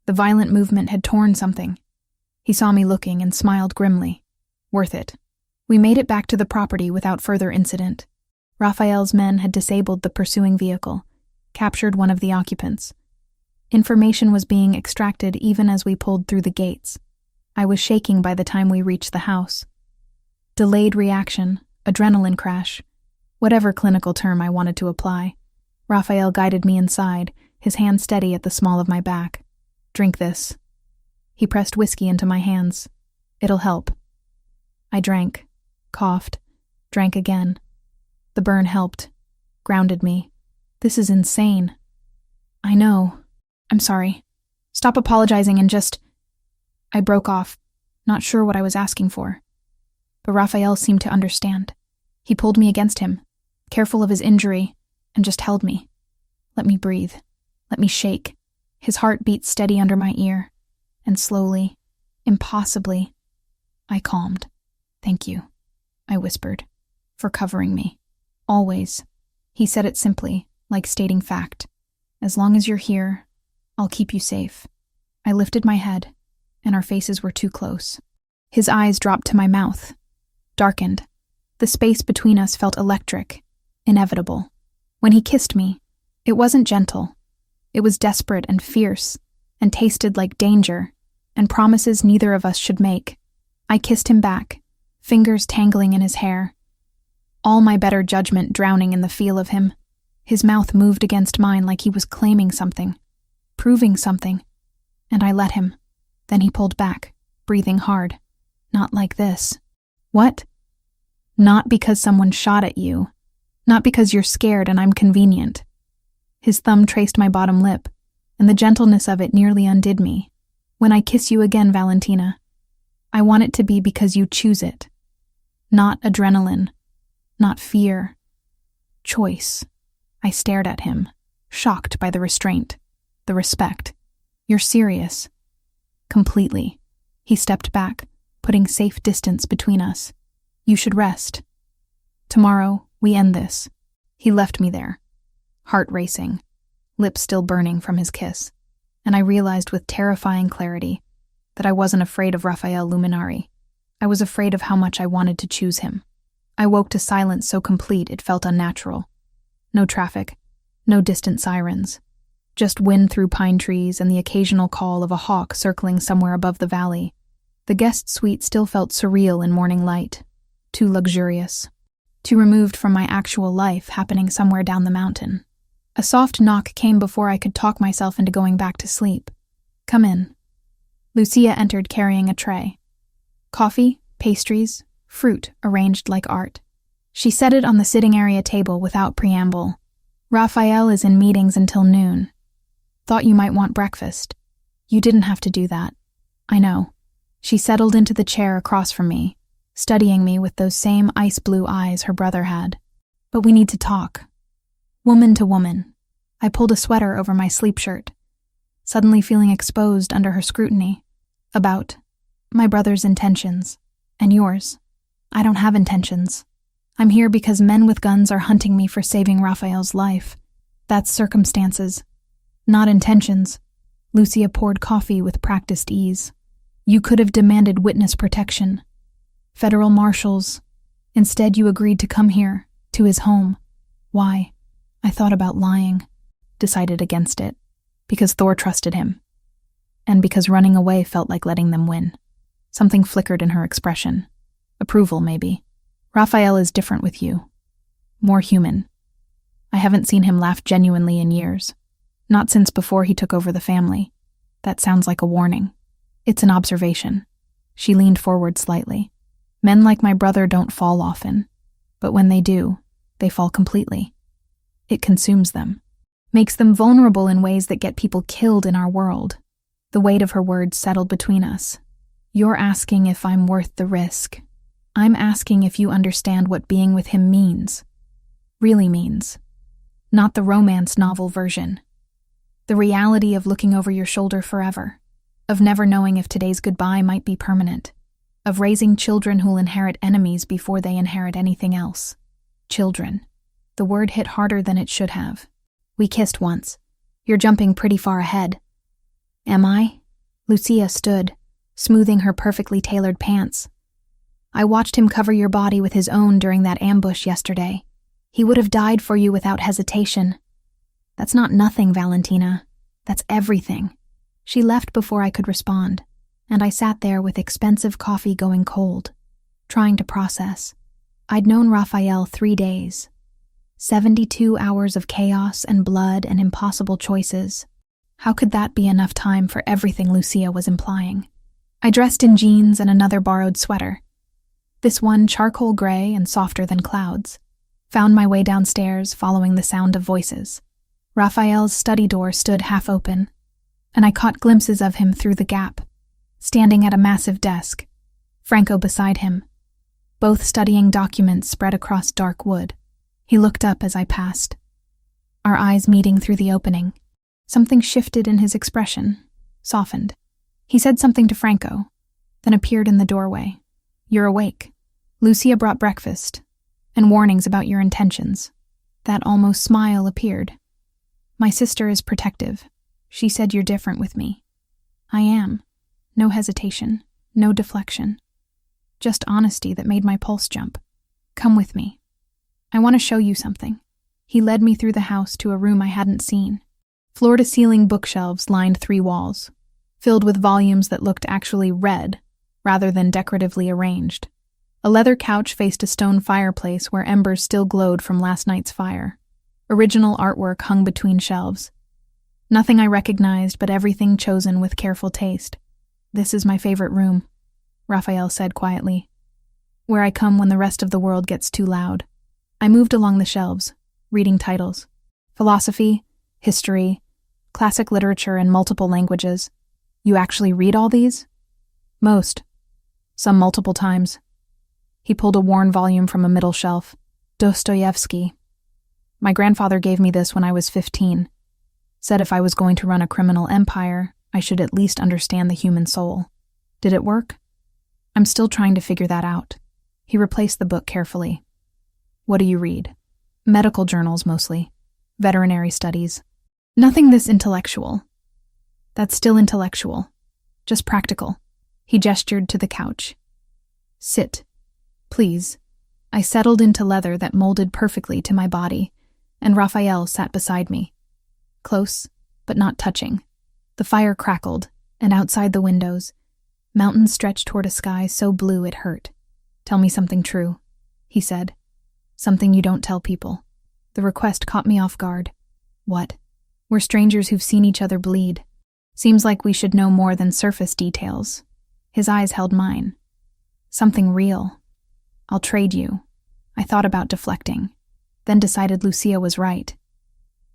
Speaker 1: The violent movement had torn something. He saw me looking and smiled grimly. "Worth it." We made it back to the property without further incident. Raphael's men had disabled the pursuing vehicle, captured one of the occupants. Information was being extracted even as we pulled through the gates. I was shaking by the time we reached the house. Delayed reaction, adrenaline crash, whatever clinical term I wanted to apply. Raphael guided me inside, his hand steady at the small of my back. "Drink this." He pressed whiskey into my hands. "It'll help." I drank, coughed, drank again. The burn helped, grounded me. "This is insane." "I know. I'm sorry. Stop apologizing and just—" I broke off, not sure what I was asking for. But Raphael seemed to understand. He pulled me against him, careful of his injury, and just held me. Let me breathe. Let me shake. His heart beat steady under my ear. And slowly, impossibly, I calmed. "Thank you," I whispered, "for covering me. Always." He said it simply, like stating fact. "As long as you're here, I'll keep you safe." I lifted my head, and our faces were too close. His eyes dropped to my mouth, darkened. The space between us felt electric, inevitable. When he kissed me, it wasn't gentle. It was desperate and fierce, and tasted like danger, and promises neither of us should make. I kissed him back, fingers tangling in his hair. All my better judgment drowning in the feel of him. His mouth moved against mine like he was claiming something, proving something, and I let him. Then he pulled back, breathing hard. "Not like this." "What?" "Not because someone shot at you. Not because you're scared and I'm convenient." His thumb traced my bottom lip, and the gentleness of it nearly undid me. "When I kiss you again, Valentina, I want it to be because you choose it. Not adrenaline, not fear. Choice." I stared at him, shocked by the restraint, the respect. "You're serious?" "Completely." He stepped back, putting safe distance between us. "You should rest. Tomorrow, we end this." He left me there, heart racing, lips still burning from his kiss, and I realized with terrifying clarity that I wasn't afraid of Raphael Luminari. I was afraid of how much I wanted to choose him. I woke to silence so complete it felt unnatural. No traffic, no distant sirens, just wind through pine trees and the occasional call of a hawk circling somewhere above the valley. The guest suite still felt surreal in morning light, too luxurious, too removed from my actual life happening somewhere down the mountain. A soft knock came before I could talk myself into going back to sleep. "Come in." Lucia entered carrying a tray. Coffee, pastries, fruit arranged like art. She set it on the sitting area table without preamble. "Raphael is in meetings until noon. Thought you might want breakfast." "You didn't have to do that." "I know." She settled into the chair across from me, studying me with those same ice-blue eyes her brother had. "But we need to talk. Woman to woman." I pulled a sweater over my sleep shirt, suddenly feeling exposed under her scrutiny. "About my brother's intentions. And yours." "I don't have intentions. I'm here because men with guns are hunting me for saving Raphael's life. That's circumstances, not intentions." Lucia poured coffee with practiced ease. "You could have demanded witness protection. Federal marshals. Instead, you agreed to come here, to his home. Why?" I thought about lying, decided against it, because Thor trusted him, and because running away felt like letting them win. Something flickered in her expression. Approval, maybe. "Raphael is different with you. More human. I haven't seen him laugh genuinely in years. Not since before he took over the family. That sounds like a warning. It's an observation. She leaned forward slightly. Men like my brother don't fall often, but when they do, they fall completely. It consumes them, makes them vulnerable in ways that get people killed in our world. The weight of her words settled between us. You're asking if I'm worth the risk. I'm asking if you understand what being with him means. Really means. Not the romance novel version. The reality of looking over your shoulder forever. Of never knowing if today's goodbye might be permanent. Of raising children who'll inherit enemies before they inherit anything else. Children. The word hit harder than it should have. We kissed once. You're jumping pretty far ahead. Am I? Lucia stood, smoothing her perfectly tailored pants. I watched him cover your body with his own during that ambush yesterday. He would have died for you without hesitation. That's not nothing, Valentina. That's everything. She left before I could respond, and I sat there with expensive coffee going cold, trying to process. I'd known Raphael 3 days. 72 hours of chaos and blood and impossible choices. How could that be enough time for everything Lucia was implying? I dressed in jeans and another borrowed sweater. This one charcoal gray and softer than clouds. Found my way downstairs, following the sound of voices. Raphael's study door stood half open, and I caught glimpses of him through the gap, standing at a massive desk, Franco beside him, both studying documents spread across dark wood. He looked up as I passed, our eyes meeting through the opening. Something shifted in his expression, softened. He said something to Franco, then appeared in the doorway. You're awake. Lucia brought breakfast, and warnings about your intentions. That almost smile appeared. My sister is protective. She said you're different with me. I am. No hesitation, no deflection. Just honesty that made my pulse jump. Come with me. I want to show you something. He led me through the house to a room I hadn't seen. Floor-to-ceiling bookshelves lined 3 walls, filled with volumes that looked actually read, rather than decoratively arranged. A leather couch faced a stone fireplace where embers still glowed from last night's fire. Original artwork hung between shelves. Nothing I recognized, but everything chosen with careful taste. This is my favorite room, Raphael said quietly. Where I come when the rest of the world gets too loud. I moved along the shelves, reading titles. Philosophy, history, classic literature in multiple languages. You actually read all these? Most. Some multiple times. He pulled a worn volume from a middle shelf. Dostoevsky. My grandfather gave me this when I was 15. Said if I was going to run a criminal empire, I should at least understand the human soul. Did it work? I'm still trying to figure that out. He replaced the book carefully. What do you read? Medical journals mostly. Veterinary studies. Nothing this intellectual. That's still intellectual. Just practical. He gestured to the couch. Sit. Please. I settled into leather that molded perfectly to my body, and Raphael sat beside me. Close, but not touching. The fire crackled, and outside the windows, mountains stretched toward a sky so blue it hurt. Tell me something true, he said. Something you don't tell people. The request caught me off guard. What? We're strangers who've seen each other bleed. Seems like we should know more than surface details. His eyes held mine. Something real. I'll trade you. I thought about deflecting, then decided Lucia was right.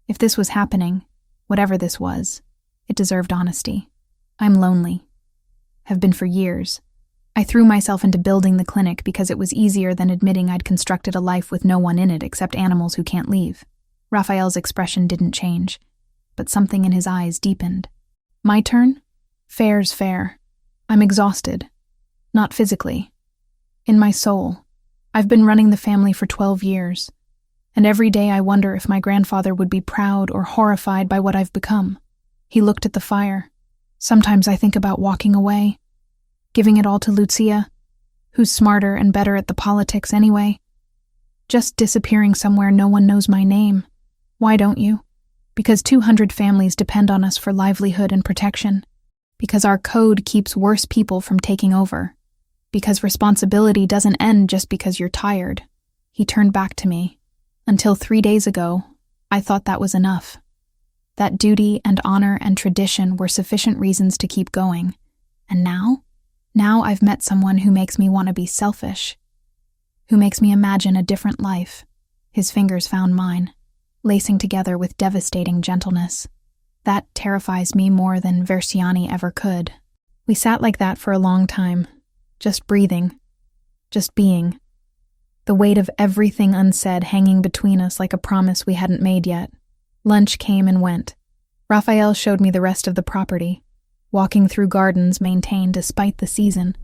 Speaker 1: If this was happening, whatever this was, it deserved honesty. I'm lonely. Have been for years. I threw myself into building the clinic because it was easier than admitting I'd constructed a life with no one in it except animals who can't leave. Raphael's expression didn't change, but something in his eyes deepened. My turn? Fair's fair. I'm exhausted. Not physically. In my soul. I've been running the family for 12 years. And every day I wonder if my grandfather would be proud or horrified by what I've become. He looked at the fire. Sometimes I think about walking away, giving it all to Lucia, who's smarter and better at the politics anyway. Just disappearing somewhere no one knows my name. Why don't you? Because 200 families depend on us for livelihood and protection. Because our code keeps worse people from taking over. Because responsibility doesn't end just because you're tired. He turned back to me. Until 3 days ago, I thought that was enough. that duty and honor and tradition were sufficient reasons to keep going. And now? Now I've met someone who makes me want to be selfish, who makes me imagine a different life. His fingers found mine, lacing together with devastating gentleness. That terrifies me more than Versiani ever could. We sat like that for a long time, just breathing, just being. The weight of everything unsaid hanging between us like a promise we hadn't made yet. Lunch came and went. Raphael showed me the rest of the property, walking through gardens maintained despite the season,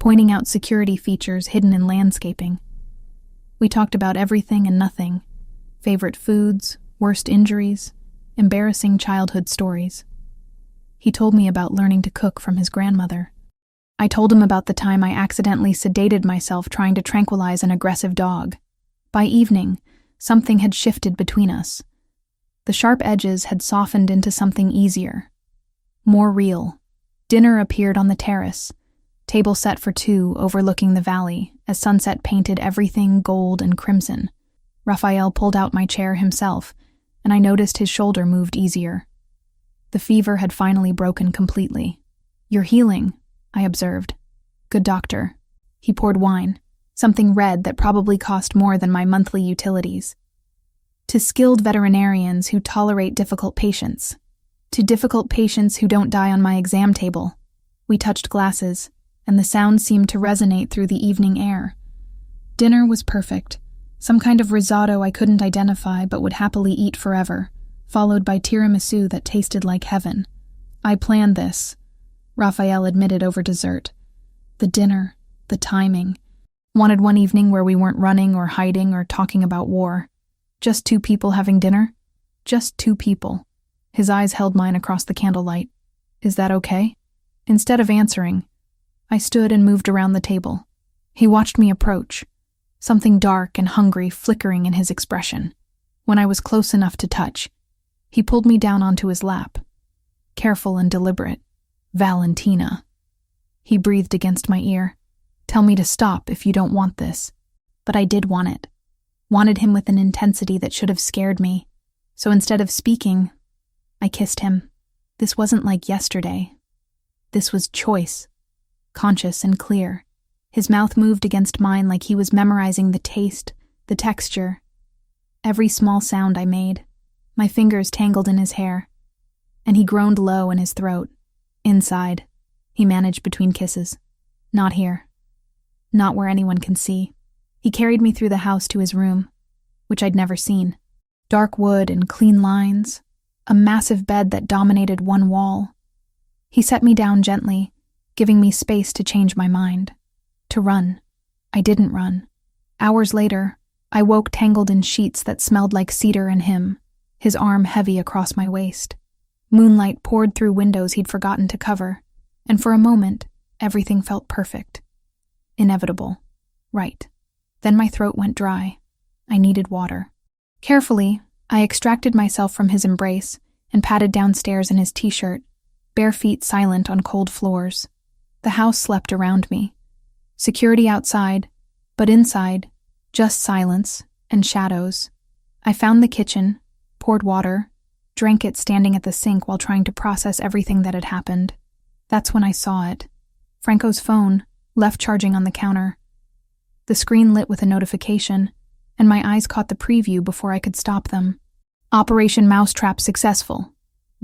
Speaker 1: pointing out security features hidden in landscaping. We talked about everything and nothing: favorite foods, worst injuries, embarrassing childhood stories. He told me about learning to cook from his grandmother. I told him about the time I accidentally sedated myself trying to tranquilize an aggressive dog. By evening, something had shifted between us. The sharp edges had softened into something easier, more real. Dinner appeared on the terrace, table set for two overlooking the valley as sunset painted everything gold and crimson. Raphael pulled out my chair himself, and I noticed his shoulder moved easier. The fever had finally broken completely. "You're healing," I observed. "Good doctor." He poured wine, something red that probably cost more than my monthly utilities. "To skilled veterinarians who tolerate difficult patients. To difficult patients who don't die on my exam table." We touched glasses, and the sound seemed to resonate through the evening air. Dinner was perfect, some kind of risotto I couldn't identify but would happily eat forever, followed by tiramisu that tasted like heaven. I planned this, Raphael admitted over dessert. The dinner, the timing. Wanted one evening where we weren't running or hiding or talking about war. Just two people having dinner? Just two people. His eyes held mine across the candlelight. "Is that okay?" Instead of answering, I stood and moved around the table. He watched me approach, something dark and hungry flickering in his expression. When I was close enough to touch, he pulled me down onto his lap. Careful and deliberate. "Valentina." He breathed against my ear. "Tell me to stop if you don't want this." But I did want it. Wanted him with an intensity that should have scared me. So instead of speaking, I kissed him. This wasn't like yesterday. This was choice, conscious and clear. His mouth moved against mine like he was memorizing the taste, the texture, every small sound I made. My fingers tangled in his hair, and he groaned low in his throat. "Inside," he managed between kisses. "Not here. Not where anyone can see." He carried me through the house to his room, which I'd never seen. Dark wood and clean lines, a massive bed that dominated one wall. He set me down gently, giving me space to change my mind. To run. I didn't run. Hours later, I woke tangled in sheets that smelled like cedar and him, his arm heavy across my waist. Moonlight poured through windows he'd forgotten to cover, and for a moment, everything felt perfect. Inevitable. Right. Then my throat went dry. I needed water. Carefully, I extracted myself from his embrace and padded downstairs in his t-shirt, bare feet silent on cold floors. The house slept around me. Security outside, but inside, just silence and shadows. I found the kitchen, poured water, drank it standing at the sink while trying to process everything that had happened. That's when I saw it. Franco's phone, left charging on the counter. The screen lit with a notification, and my eyes caught the preview before I could stop them. "Operation Mousetrap successful.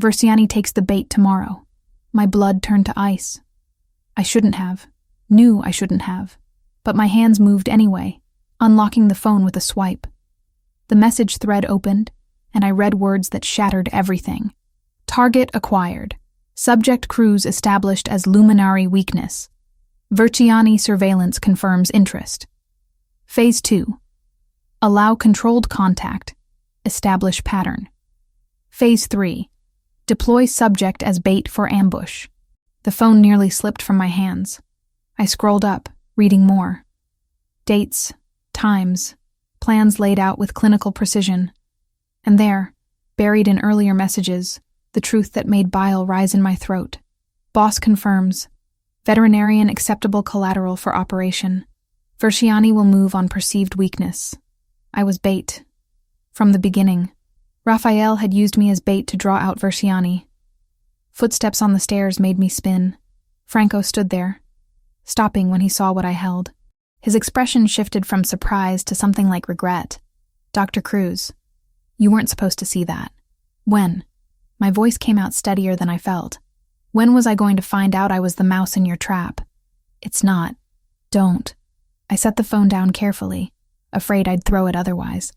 Speaker 1: Versiani takes the bait tomorrow." My blood turned to ice. I shouldn't have. Knew I shouldn't have. But my hands moved anyway, unlocking the phone with a swipe. The message thread opened, and I read words that shattered everything. "Target acquired. Subject cruise established as luminary weakness. Versiani surveillance confirms interest. Phase 2. Allow controlled contact. Establish pattern. Phase 3. Deploy subject as bait for ambush." The phone nearly slipped from my hands. I scrolled up, reading more. Dates, times, plans laid out with clinical precision. And there, buried in earlier messages, the truth that made bile rise in my throat. Boss confirms. Veterinarian acceptable collateral for operation. Versiani will move on perceived weakness. I was bait. From the beginning. Raphael had used me as bait to draw out Versiani. Footsteps on the stairs made me spin. Franco stood there, stopping when he saw what I held. His expression shifted from surprise to something like regret. "Dr. Cruz, you weren't supposed to see that." "When?" My voice came out steadier than I felt. "When was I going to find out I was the mouse in your trap?" "It's not. Don't." I set the phone down carefully, afraid I'd throw it otherwise.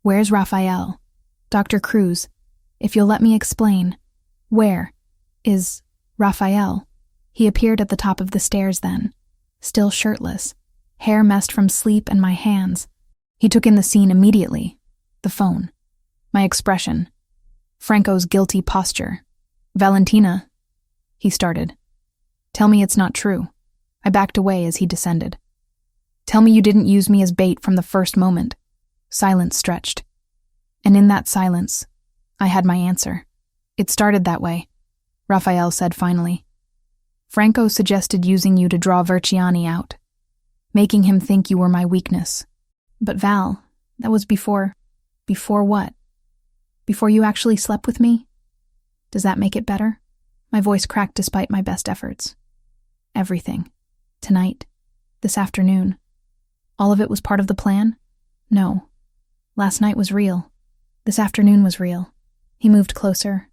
Speaker 1: "Where's Raphael?" "Dr. Cruz, if you'll let me explain. Where is Raphael?" He appeared at the top of the stairs then, still shirtless, hair messed from sleep and my hands. He took in the scene immediately. The phone. My expression. Franco's guilty posture. "Valentina," he started. "Tell me it's not true." I backed away as he descended. "Tell me you didn't use me as bait from the first moment." Silence stretched. And in that silence, I had my answer. "It started that way," Raphael said finally. "Franco suggested using you to draw Versiani out, making him think you were my weakness. But Val, that was before... Before what? Before you actually slept with me? Does that make it better?" My voice cracked despite my best efforts. "Everything. Tonight. This afternoon. All of it was part of the plan? No. Last night was real. This afternoon was real." He moved closer,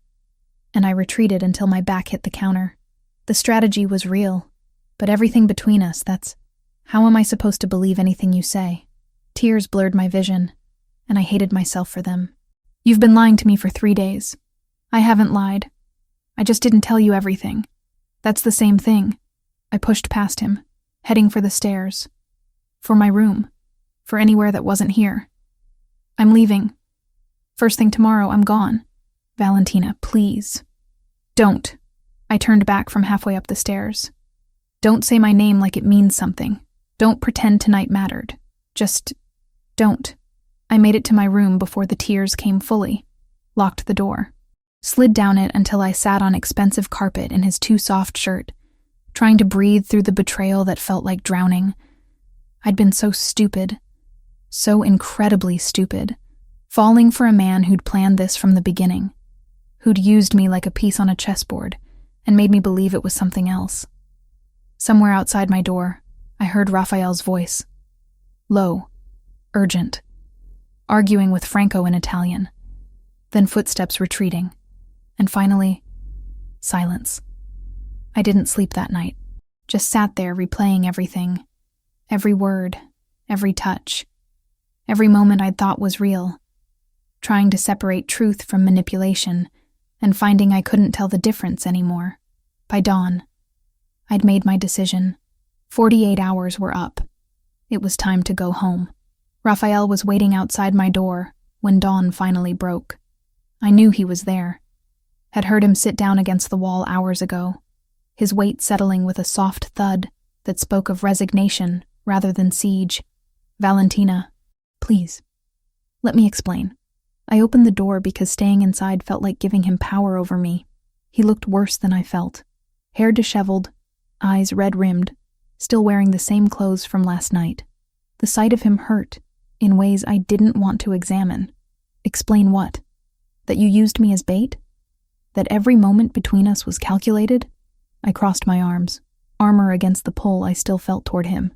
Speaker 1: and I retreated until my back hit the counter. "The strategy was real, but everything between us, that's... How am I supposed to believe anything you say?" Tears blurred my vision, and I hated myself for them. "You've been lying to me for 3 days. I haven't lied. I just didn't tell you everything. That's the same thing." I pushed past him, heading for the stairs. For my room. For anywhere that wasn't here. "I'm leaving. First thing tomorrow, I'm gone." "Valentina, please." "Don't." I turned back from halfway up the stairs. "Don't say my name like it means something. Don't pretend tonight mattered. Just don't." I made it to my room before the tears came fully, locked the door, slid down it until I sat on expensive carpet in his too soft shirt, trying to breathe through the betrayal that felt like drowning. I'd been so stupid, so incredibly stupid, falling for a man who'd planned this from the beginning, who'd used me like a piece on a chessboard and made me believe it was something else. Somewhere outside my door, I heard Raphael's voice. Low, urgent, arguing with Franco in Italian, then footsteps retreating, and finally, silence. I didn't sleep that night, just sat there replaying everything, every word, every touch, every moment I'd thought was real, trying to separate truth from manipulation and finding I couldn't tell the difference anymore. By dawn, I'd made my decision. 48 hours were up. It was time to go home. Raphael was waiting outside my door when dawn finally broke. I knew he was there. Had heard him sit down against the wall hours ago, his weight settling with a soft thud that spoke of resignation rather than siege. Valentina, please, let me explain. I opened the door because staying inside felt like giving him power over me. He looked worse than I felt. Hair disheveled, eyes red-rimmed, still wearing the same clothes from last night. The sight of him hurt in ways I didn't want to examine. Explain what? That you used me as bait? That every moment between us was calculated? I crossed my arms, armor against the pull I still felt toward him.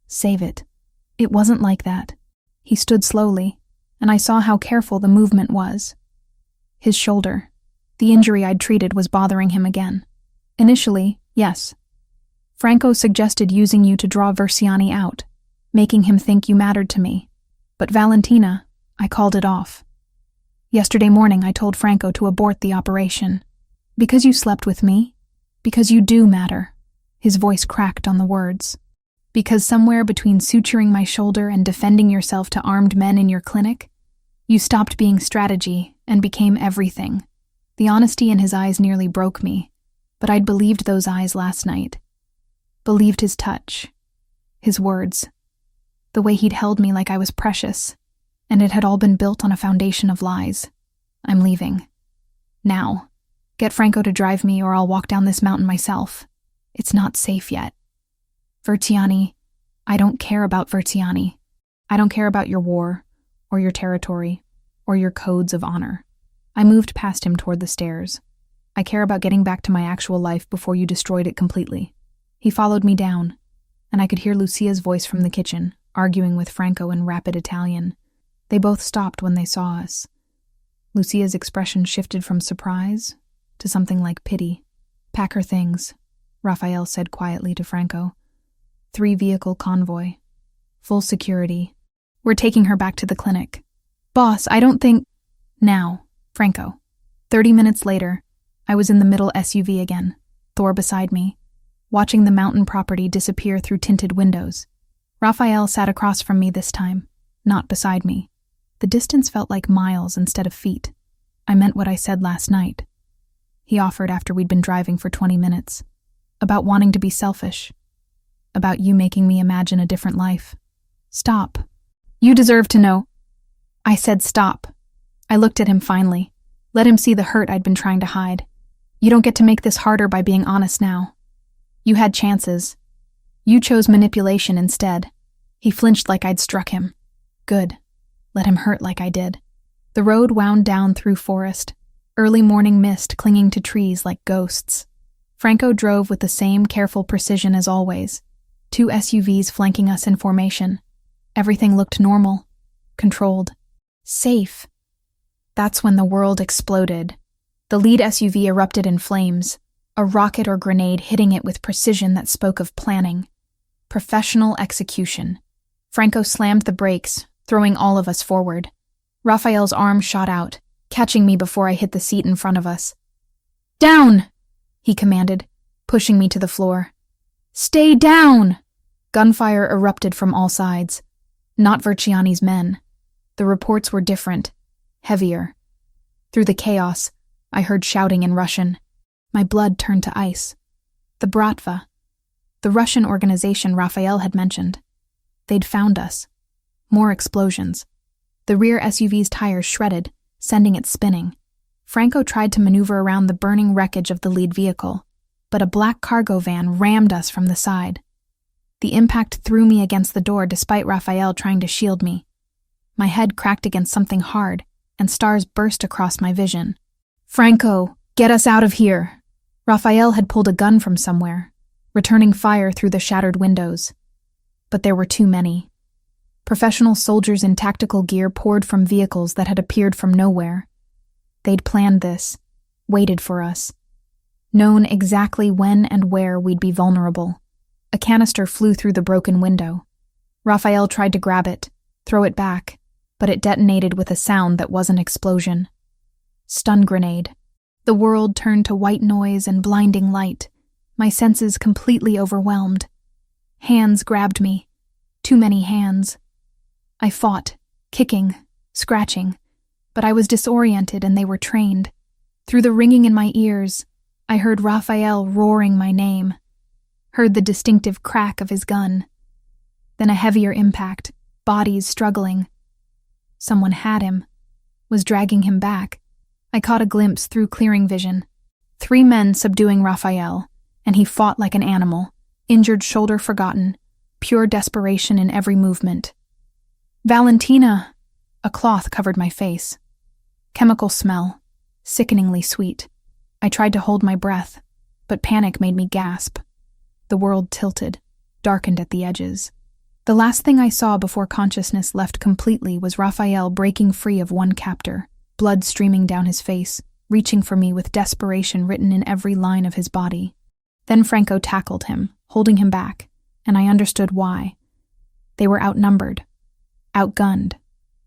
Speaker 1: Save it. It wasn't like that. He stood slowly, and I saw how careful the movement was. His shoulder, the injury I'd treated, was bothering him again. Initially, yes. Franco suggested using you to draw Versiani out, making him think you mattered to me. But Valentina, I called it off. Yesterday morning I told Franco to abort the operation. Because you slept with me? Because you do matter. His voice cracked on the words. Because somewhere between suturing my shoulder and defending yourself to armed men in your clinic, you stopped being strategy and became everything. The honesty in his eyes nearly broke me, but I'd believed those eyes last night. Believed his touch, his words, the way he'd held me like I was precious, and it had all been built on a foundation of lies. I'm leaving. Now. Get Franco to drive me or I'll walk down this mountain myself. It's not safe yet. Versiani, I don't care about Versiani. I don't care about your war, or your territory, or your codes of honor. I moved past him toward the stairs. I care about getting back to my actual life before you destroyed it completely. He followed me down, and I could hear Lucia's voice from the kitchen, arguing with Franco in rapid Italian. They both stopped when they saw us. Lucia's expression shifted from surprise to something like pity. "Pack her things," Raphael said quietly to Franco. 3-vehicle convoy. Full security. "We're taking her back to the clinic." "Boss, I don't think—" "Now, Franco." 30 minutes later, I was in the middle SUV again, Thor beside me, watching the mountain property disappear through tinted windows. Raphael sat across from me this time, not beside me. The distance felt like miles instead of feet. I meant what I said last night. He offered after we'd been driving for 20 minutes. About wanting to be selfish. About you making me imagine a different life. "Stop. You deserve to know." I said stop. I looked at him finally, let him see the hurt I'd been trying to hide. "You don't get to make this harder by being honest now. You had chances. You chose manipulation instead." He flinched like I'd struck him. Good. Let him hurt like I did. The road wound down through forest, early morning mist clinging to trees like ghosts. Franco drove with the same careful precision as always, 2 SUVs flanking us in formation. Everything looked normal, controlled, safe. That's when the world exploded. The lead SUV erupted in flames, a rocket or grenade hitting it with precision that spoke of planning. Professional execution. Franco slammed the brakes, throwing all of us forward. Raphael's arm shot out, catching me before I hit the seat in front of us. "Down!" he commanded, pushing me to the floor. "Stay down!" Gunfire erupted from all sides. Not Verciani's men. The reports were different, heavier. Through the chaos, I heard shouting in Russian. My blood turned to ice. The Bratva, the Russian organization Raphael had mentioned. They'd found us. More explosions. The rear SUV's tires shredded, sending it spinning. Franco tried to maneuver around the burning wreckage of the lead vehicle, but a black cargo van rammed us from the side. The impact threw me against the door despite Raphael trying to shield me. My head cracked against something hard, and stars burst across my vision. "Franco, get us out of here!" Raphael had pulled a gun from somewhere, returning fire through the shattered windows. But there were too many. Professional soldiers in tactical gear poured from vehicles that had appeared from nowhere. They'd planned this, waited for us, known exactly when and where we'd be vulnerable. A canister flew through the broken window. Raphael tried to grab it, throw it back, but it detonated with a sound that was an explosion. Stun grenade. The world turned to white noise and blinding light, my senses completely overwhelmed. Hands grabbed me. Too many hands. I fought, kicking, scratching, but I was disoriented and they were trained. Through the ringing in my ears, I heard Raphael roaring my name, heard the distinctive crack of his gun. Then a heavier impact, bodies struggling. Someone had him, was dragging him back. I caught a glimpse through clearing vision. 3 men subduing Raphael, and he fought like an animal, injured shoulder forgotten, pure desperation in every movement. "Valentina!" A cloth covered my face. Chemical smell, sickeningly sweet. I tried to hold my breath, but panic made me gasp. The world tilted, darkened at the edges. The last thing I saw before consciousness left completely was Raphael breaking free of one captor, blood streaming down his face, reaching for me with desperation written in every line of his body. Then Franco tackled him, holding him back, and I understood why. They were outnumbered, outgunned.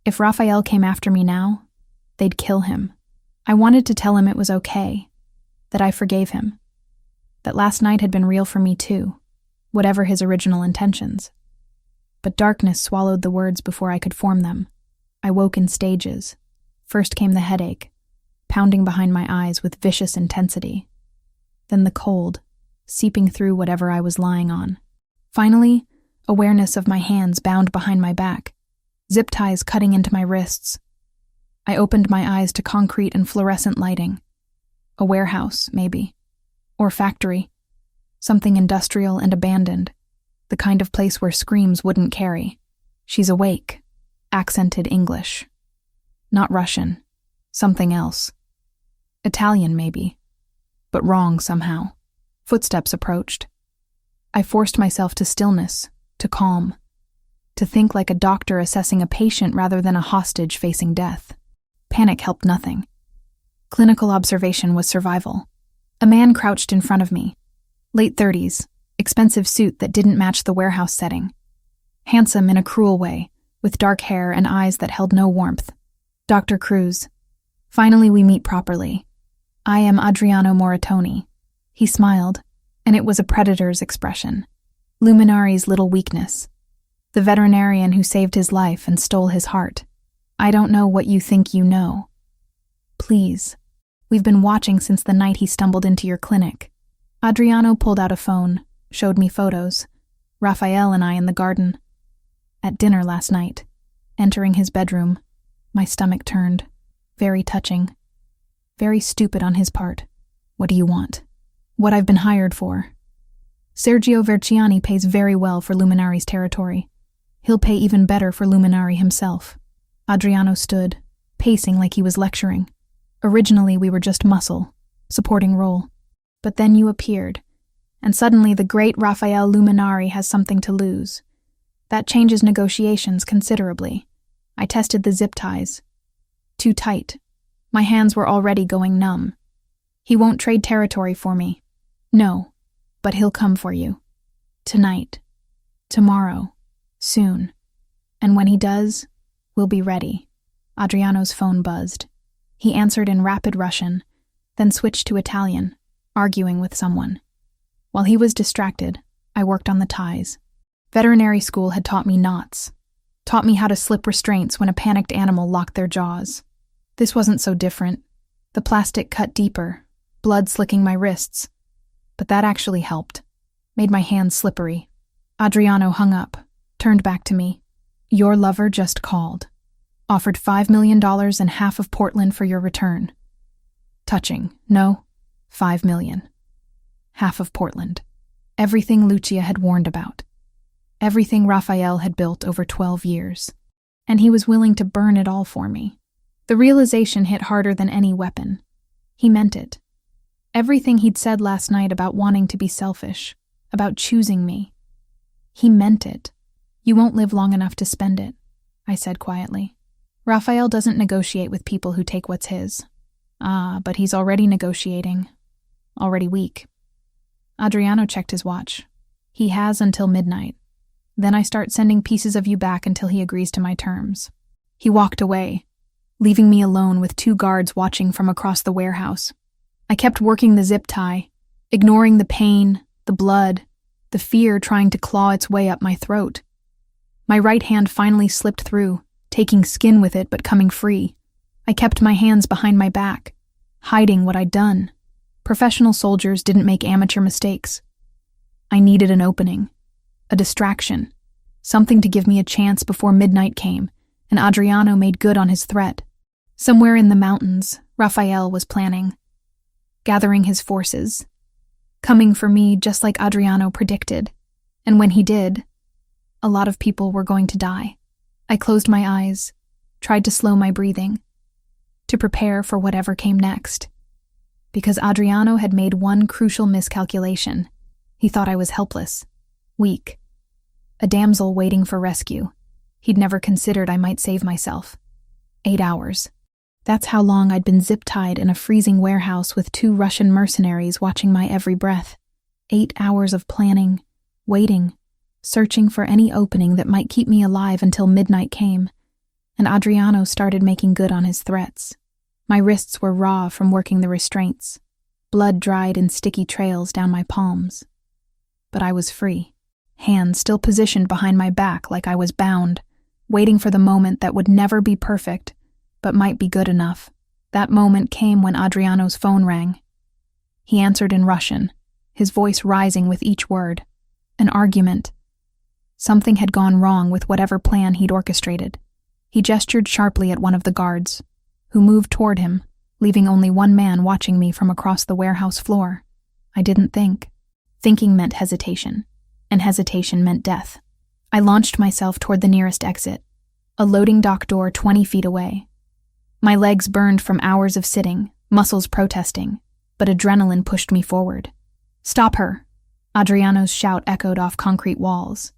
Speaker 1: If Raphael came after me now, they'd kill him. I wanted to tell him it was okay, that I forgave him, that last night had been real for me too, whatever his original intentions. But darkness swallowed the words before I could form them. I woke in stages. First came the headache, pounding behind my eyes with vicious intensity. Then the cold, seeping through whatever I was lying on. Finally, awareness of my hands bound behind my back, zip ties cutting into my wrists. I opened my eyes to concrete and fluorescent lighting. A warehouse, maybe. Or factory. Something industrial and abandoned. The kind of place where screams wouldn't carry. "She's awake." Accented English. Not Russian. Something else. Italian, maybe. But wrong somehow. Footsteps approached. I forced myself to stillness, to calm, to think like a doctor assessing a patient rather than a hostage facing death. Panic helped nothing. Clinical observation was survival. A man crouched in front of me. Late 30s, expensive suit that didn't match the warehouse setting. Handsome in a cruel way, with dark hair and eyes that held no warmth. Dr. Cruz. Finally we meet properly. I am Adriano Moritoni. He smiled, and it was a predator's expression. Luminari's little weakness. The veterinarian who saved his life and stole his heart. I don't know what you think you know. Please. We've been watching since the night he stumbled into your clinic. Adriano pulled out a phone, showed me photos. Raphael and I in the garden. At dinner last night. Entering his bedroom. My stomach turned. Very touching. Very stupid on his part. What do you want? What I've been hired for. Sergio Verciani pays very well for Luminari's territory. He'll pay even better for Luminari himself. Adriano stood, pacing like he was lecturing. Originally we were just muscle, supporting role. But then you appeared, and suddenly the great Raphael Luminari has something to lose. That changes negotiations considerably. I tested the zip ties. Too tight. My hands were already going numb. He won't trade territory for me. No, but he'll come for you. Tonight. Tomorrow. Soon. And when he does, we'll be ready. Adriano's phone buzzed. He answered in rapid Russian, then switched to Italian, arguing with someone. While he was distracted, I worked on the ties. Veterinary school had taught me knots, taught me how to slip restraints when a panicked animal locked their jaws. This wasn't so different. The plastic cut deeper, blood slicking my wrists. But that actually helped, made my hands slippery. Adriano hung up, turned back to me. Your lover just called. Offered $5 million and half of Portland for your return. Touching, no? $5 million. Half of Portland. Everything Lucia had warned about. Everything Raphael had built over 12 years. And he was willing to burn it all for me. The realization hit harder than any weapon. He meant it. Everything he'd said last night about wanting to be selfish, about choosing me. He meant it. You won't live long enough to spend it, I said quietly. Raphael doesn't negotiate with people who take what's his. But he's already negotiating. Already weak. Adriano checked his watch. He has until midnight. Then I start sending pieces of you back until he agrees to my terms. He walked away, leaving me alone with 2 guards watching from across the warehouse. I kept working the zip tie, ignoring the pain, the blood, the fear trying to claw its way up my throat. My right hand finally slipped through, taking skin with it but coming free. I kept my hands behind my back, hiding what I'd done. Professional soldiers didn't make amateur mistakes. I needed an opening, a distraction, something to give me a chance before midnight came, and Adriano made good on his threat. Somewhere in the mountains, Raphael was planning, gathering his forces, coming for me just like Adriano predicted. And when he did, a lot of people were going to die. I closed my eyes, tried to slow my breathing, to prepare for whatever came next. Because Adriano had made one crucial miscalculation. He thought I was helpless, weak, a damsel waiting for rescue. He'd never considered I might save myself. 8 hours. That's how long I'd been zip-tied in a freezing warehouse with 2 Russian mercenaries watching my every breath. 8 hours of planning, waiting, searching for any opening that might keep me alive until midnight came, and Adriano started making good on his threats. My wrists were raw from working the restraints, blood dried in sticky trails down my palms. But I was free, hands still positioned behind my back like I was bound, waiting for the moment that would never be perfect, but might be good enough. That moment came when Adriano's phone rang. He answered in Russian, his voice rising with each word. An argument. Something had gone wrong with whatever plan he'd orchestrated. He gestured sharply at one of the guards, who moved toward him, leaving only one man watching me from across the warehouse floor. I didn't think. Thinking meant hesitation, and hesitation meant death. I launched myself toward the nearest exit, a loading dock door 20 feet away. My legs burned from hours of sitting, muscles protesting, but adrenaline pushed me forward. "Stop her!" Adriano's shout echoed off concrete walls.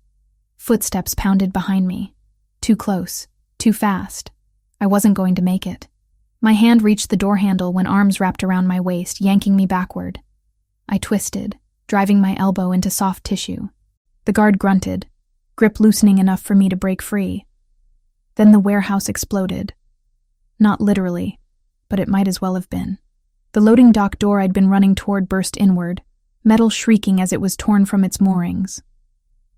Speaker 1: Footsteps pounded behind me. Too close, too fast. I wasn't going to make it. My hand reached the door handle when arms wrapped around my waist, yanking me backward. I twisted, driving my elbow into soft tissue. The guard grunted, grip loosening enough for me to break free. Then the warehouse exploded. Not literally, but it might as well have been. The loading dock door I'd been running toward burst inward, metal shrieking as it was torn from its moorings.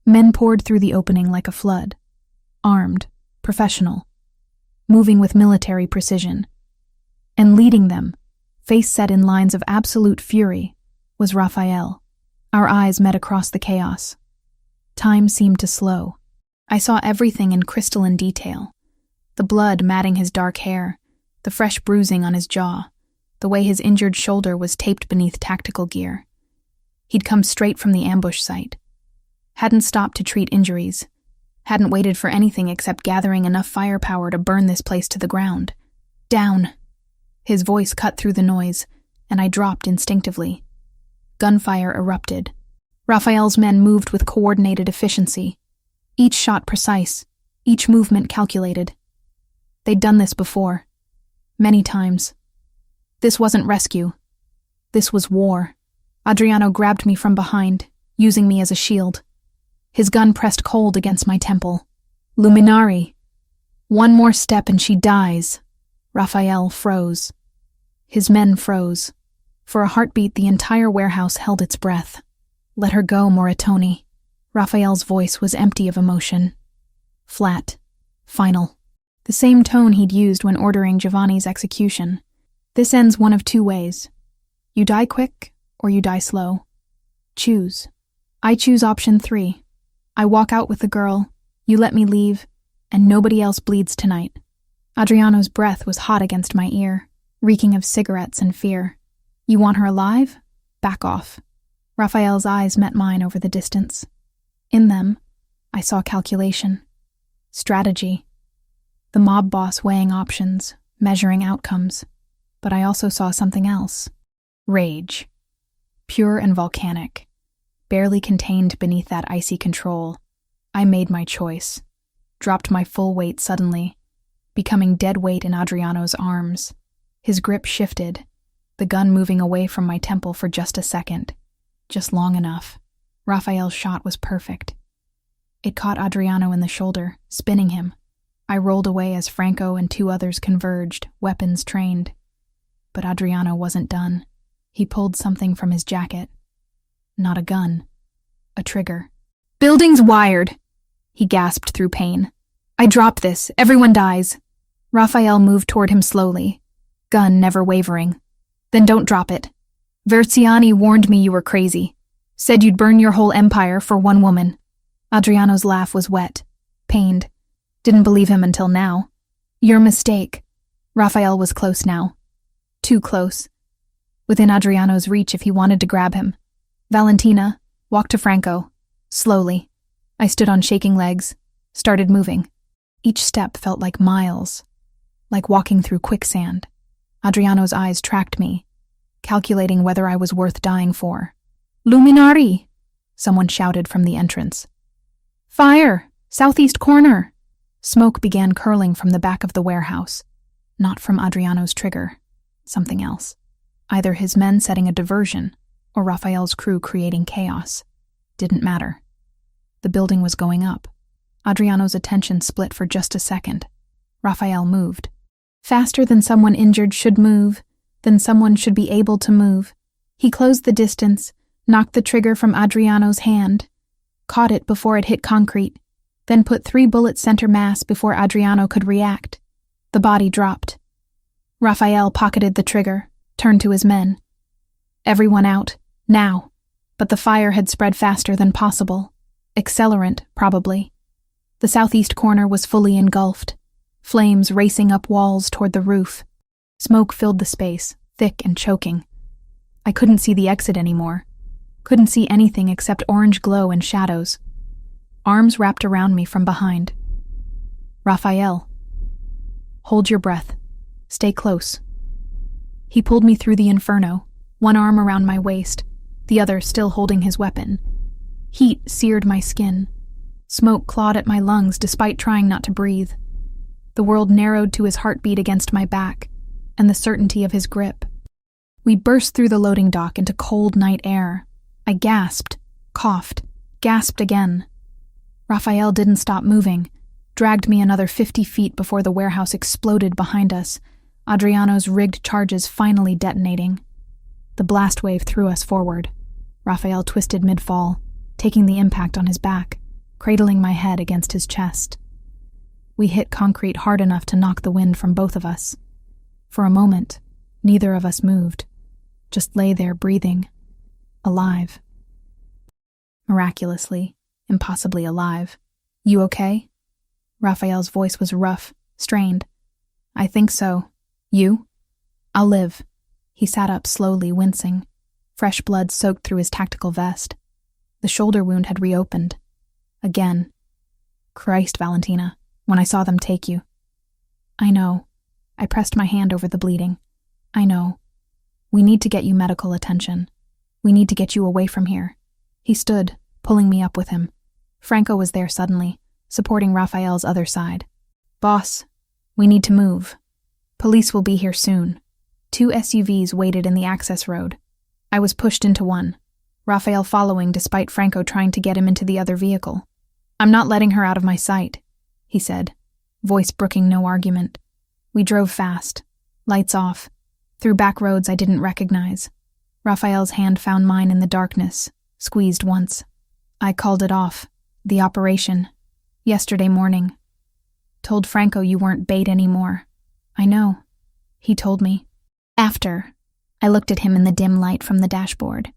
Speaker 1: Men poured through the opening like a flood. Armed, professional, moving with military precision. And leading them, face set in lines of absolute fury, was Raphael. Our eyes met across the chaos. Time seemed to slow. I saw everything in crystalline detail. The blood matting his dark hair, the fresh bruising on his jaw, the way his injured shoulder was taped beneath tactical gear. He'd come straight from the ambush site. Hadn't stopped to treat injuries. Hadn't waited for anything except gathering enough firepower to burn this place to the ground. "Down!" His voice cut through the noise, and I dropped instinctively. Gunfire erupted. Raphael's men moved with coordinated efficiency. Each shot precise, each movement calculated. They'd done this before. Many times. This wasn't rescue. This was war. Adriano grabbed me from behind, using me as a shield. His gun pressed cold against my temple. "Luminari! One more step and she dies." Raphael froze. His men froze. For a heartbeat, the entire warehouse held its breath. "Let her go, Moritoni." Raphael's voice was empty of emotion. Flat. Final. The same tone he'd used when ordering Giovanni's execution. "This ends one of two ways. You die quick, or you die slow. Choose." I choose option 3. I walk out with the girl, you let me leave, and nobody else bleeds tonight. Adriano's breath was hot against my ear, reeking of cigarettes and fear. "You want her alive? Back off." Raphael's eyes met mine over the distance. In them, I saw calculation. Strategy. The mob boss weighing options, measuring outcomes. But I also saw something else. Rage. Pure and volcanic. Barely contained beneath that icy control. I made my choice. Dropped my full weight suddenly, becoming dead weight in Adriano's arms. His grip shifted, the gun moving away from my temple for just a second. Just long enough. Raphael's shot was perfect. It caught Adriano in the shoulder, spinning him. I rolled away as Franco and 2 others converged, weapons trained. But Adriano wasn't done. He pulled something from his jacket. Not a gun. A trigger. "Building's wired!" He gasped through pain. "I drop this. Everyone dies." Raphael moved toward him slowly, gun never wavering. "Then don't drop it. Verziani warned me you were crazy. Said you'd burn your whole empire for one woman." Adriano's laugh was wet, pained. Didn't believe him until now. "Your mistake." Raphael was close now. Too close. Within Adriano's reach if he wanted to grab him. "Valentina, walk to Franco." Slowly. I stood on shaking legs, started moving. Each step felt like miles, like walking through quicksand. Adriano's eyes tracked me, calculating whether I was worth dying for. "Luminari!" someone shouted from the entrance. "Fire! Southeast corner!" Smoke began curling from the back of the warehouse. Not from Adriano's trigger. Something else. Either his men setting a diversion, or Raphael's crew creating chaos. Didn't matter. The building was going up. Adriano's attention split for just a second. Raphael moved. Faster than someone injured should move, than someone should be able to move. He closed the distance, knocked the trigger from Adriano's hand, caught it before it hit concrete, then put 3 bullets center mass before Adriano could react. The body dropped. Raphael pocketed the trigger, turned to his men. Everyone out, now. But the fire had spread faster than possible. Accelerant, probably. The southeast corner was fully engulfed, flames racing up walls toward the roof. Smoke filled the space, thick and choking. I couldn't see the exit anymore. Couldn't see anything except orange glow and shadows. Arms wrapped around me from behind. "Raphael, hold your breath. Stay close." He pulled me through the inferno, one arm around my waist, the other still holding his weapon. Heat seared my skin. Smoke clawed at my lungs despite trying not to breathe. The world narrowed to his heartbeat against my back, and the certainty of his grip. We burst through the loading dock into cold night air. I gasped, coughed, gasped again. Raphael didn't stop moving, dragged me another 50 feet before the warehouse exploded behind us, Adriano's rigged charges finally detonating. The blast wave threw us forward. Raphael twisted mid-fall, taking the impact on his back, cradling my head against his chest. We hit concrete hard enough to knock the wind from both of us. For a moment, neither of us moved, just lay there breathing, alive. Miraculously, impossibly alive. You okay? Raphael's voice was rough, strained. I think so. You? I'll live. He sat up slowly, wincing. Fresh blood soaked through his tactical vest. The shoulder wound had reopened. Again. Christ, Valentina, when I saw them take you. I know. I pressed my hand over the bleeding. I know. We need to get you medical attention. We need to get you away from here. He stood, pulling me up with him. Franco was there suddenly, supporting Raphael's other side. Boss, we need to move. Police will be here soon. 2 SUVs waited in the access road. I was pushed into one, Raphael following despite Franco trying to get him into the other vehicle. I'm not letting her out of my sight, he said, voice brooking no argument. We drove fast, lights off, through back roads I didn't recognize. Raphael's hand found mine in the darkness, squeezed once. I called it off, the operation, yesterday morning. Told Franco you weren't bait anymore. I know, he told me. After, I looked at him in the dim light from the dashboard.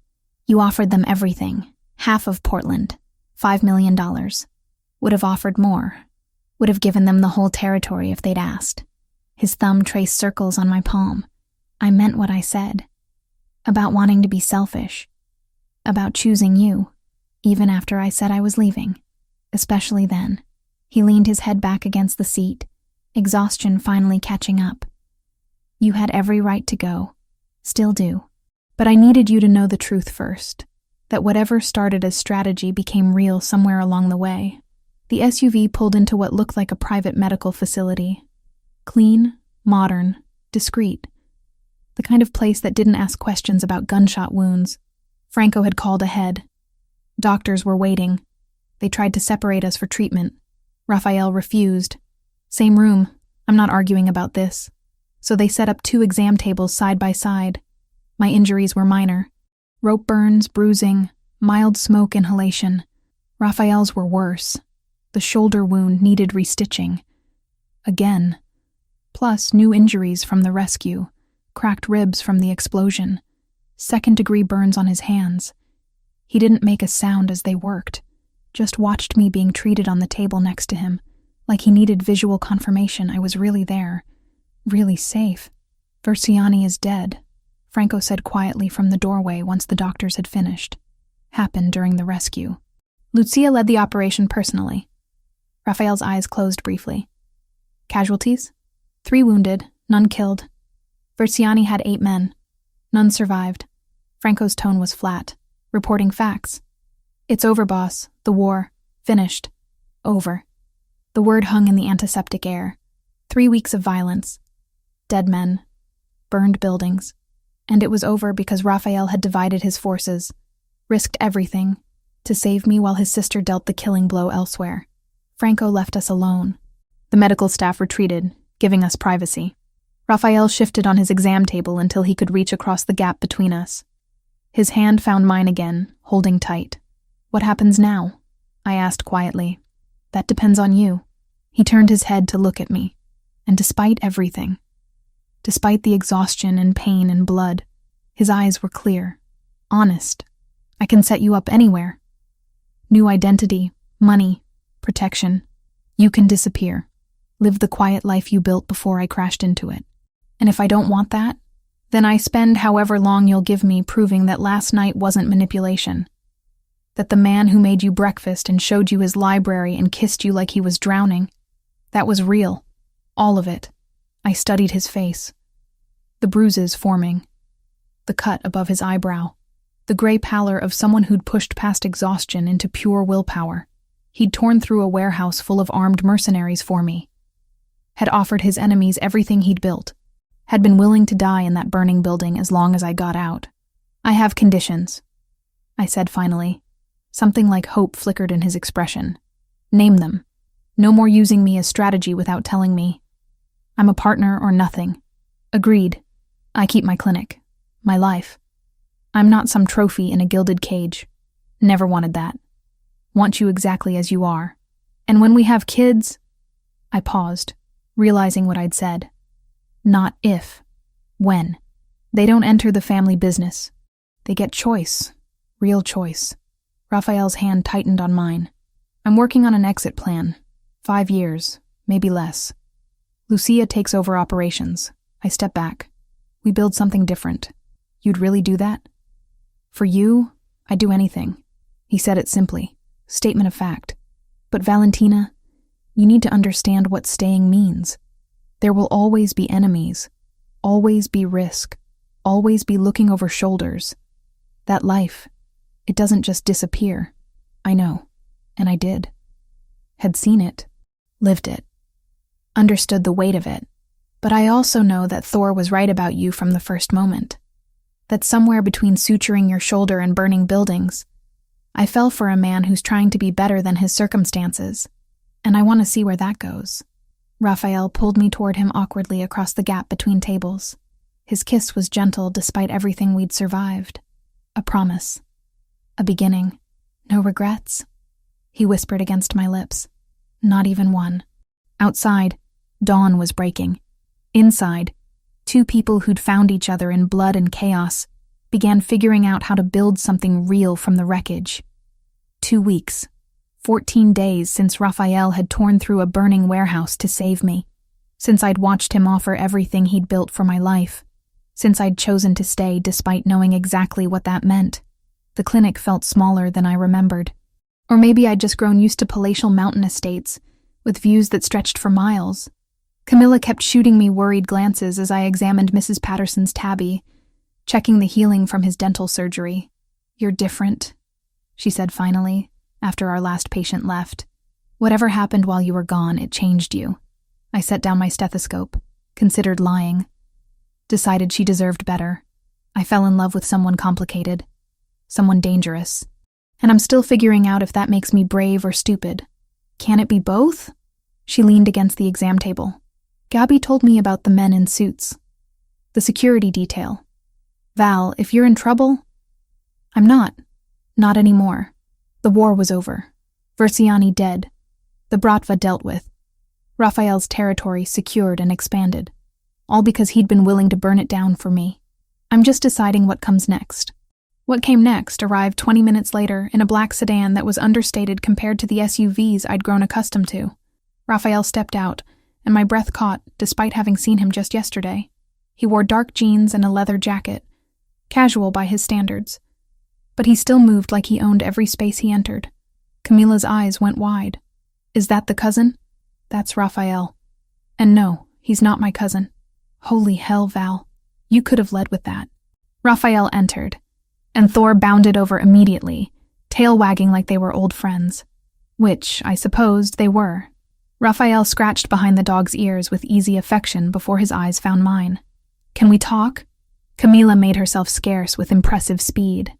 Speaker 1: You offered them everything, half of Portland, $5 million. Would have offered more. Would have given them the whole territory if they'd asked. His thumb traced circles on my palm. I meant what I said. About wanting to be selfish. About choosing you, even after I said I was leaving. Especially then. He leaned his head back against the seat, exhaustion finally catching up. You had every right to go. Still do. But I needed you to know the truth first. That whatever started as strategy became real somewhere along the way. The SUV pulled into what looked like a private medical facility. Clean, modern, discreet. The kind of place that didn't ask questions about gunshot wounds. Franco had called ahead. Doctors were waiting. They tried to separate us for treatment. Raphael refused. Same room. I'm not arguing about this. So they set up 2 exam tables side by side. My injuries were minor. Rope burns, bruising, mild smoke inhalation. Raphael's were worse. The shoulder wound needed restitching. Again. Plus new injuries from the rescue. Cracked ribs from the explosion. 2nd-degree burns on his hands. He didn't make a sound as they worked. Just watched me being treated on the table next to him, like he needed visual confirmation I was really there. Really safe. Versiani is dead, Franco said quietly from the doorway once the doctors had finished. Happened during the rescue. Lucia led the operation personally. Raphael's eyes closed briefly. Casualties? 3 wounded, none killed. Versiani had 8 men. None survived. Franco's tone was flat, reporting facts. It's over, boss. The war. Finished. Over. The word hung in the antiseptic air. 3 weeks of violence. Dead men. Burned buildings. And it was over because Raphael had divided his forces, risked everything, to save me while his sister dealt the killing blow elsewhere. Franco left us alone. The medical staff retreated, giving us privacy. Raphael shifted on his exam table until he could reach across the gap between us. His hand found mine again, holding tight. What happens now? I asked quietly. That depends on you. He turned his head to look at me. And despite everything, despite the exhaustion and pain and blood, his eyes were clear, honest. I can set you up anywhere. New identity, money, protection. You can disappear. Live the quiet life you built before I crashed into it. And if I don't want that, then I spend however long you'll give me proving that last night wasn't manipulation. That the man who made you breakfast and showed you his library and kissed you like he was drowning, that was real. All of it. I studied his face. the bruises forming, the cut above his eyebrow, the gray pallor of someone who'd pushed past exhaustion into pure willpower. He'd torn through a warehouse full of armed mercenaries for me, had offered his enemies everything he'd built, had been willing to die in that burning building as long as I got out. "I have conditions," I said finally. Something like hope flickered in his expression. "Name them. No more using me as strategy without telling me. I'm a partner or nothing." "Agreed. I keep my clinic. My life. I'm not some trophy in a gilded cage. Never wanted that. Want you exactly as you are. And when we have kids..." I paused, realizing what I'd said. Not if. When. They don't enter the family business. They get choice. Real choice. Raphael's hand tightened on mine. "I'm working on an exit plan. 5 years, maybe less. Lucia takes over operations. I step back. We build something different. You'd really do that?" "For you, I'd do anything." He said it simply. Statement of fact. "But Valentina, you need to understand what staying means. There will always be enemies. Always be risk. Always be looking over shoulders. That life, it doesn't just disappear." I know. And I did. Had seen it. Lived it. Understood the weight of it. But I also know that Thor was right about you from the first moment. That somewhere between suturing your shoulder and burning buildings, I fell for a man who's trying to be better than his circumstances. And I want to see where that goes. Raphael pulled me toward him awkwardly across the gap between tables. His kiss was gentle despite everything we'd survived. A promise. A beginning. "No regrets?" He whispered against my lips. "Not even one." Outside, dawn was breaking. Inside, 2 people who'd found each other in blood and chaos began figuring out how to build something real from the wreckage. 2 weeks, 14 days since Raphael had torn through a burning warehouse to save me, since I'd watched him offer everything he'd built for my life, since I'd chosen to stay despite knowing exactly what that meant. The clinic felt smaller than I remembered. Or maybe I'd just grown used to palatial mountain estates, with views that stretched for miles. Camilla kept shooting me worried glances as I examined Mrs. Patterson's tabby, checking the healing from his dental surgery. "You're different," she said finally, after our last patient left. "Whatever happened while you were gone, it changed you." I set down my stethoscope, considered lying. Decided she deserved better. I fell in love with someone complicated, someone dangerous. And I'm still figuring out if that makes me brave or stupid. Can it be both? She leaned against the exam table. "Gabby told me about the men in suits. The security detail. Val, if you're in trouble..." "I'm not. Not anymore. The war was over. Versiani dead. The Bratva dealt with. Raphael's territory secured and expanded. All because he'd been willing to burn it down for me. I'm just deciding what comes next." What came next arrived 20 minutes later in a black sedan that was understated compared to the SUVs I'd grown accustomed to. Raphael stepped out, and my breath caught despite having seen him just yesterday. He wore dark jeans and a leather jacket, casual by his standards. But he still moved like he owned every space he entered. Camilla's eyes went wide. "Is that the cousin?" "That's Raphael. And no, he's not my cousin." "Holy hell, Val. You could have led with that." Raphael entered, and Thor bounded over immediately, tail wagging like they were old friends. Which, I supposed, they were. Raphael scratched behind the dog's ears with easy affection before his eyes found mine. "Can we talk?" Camilla made herself scarce with impressive speed.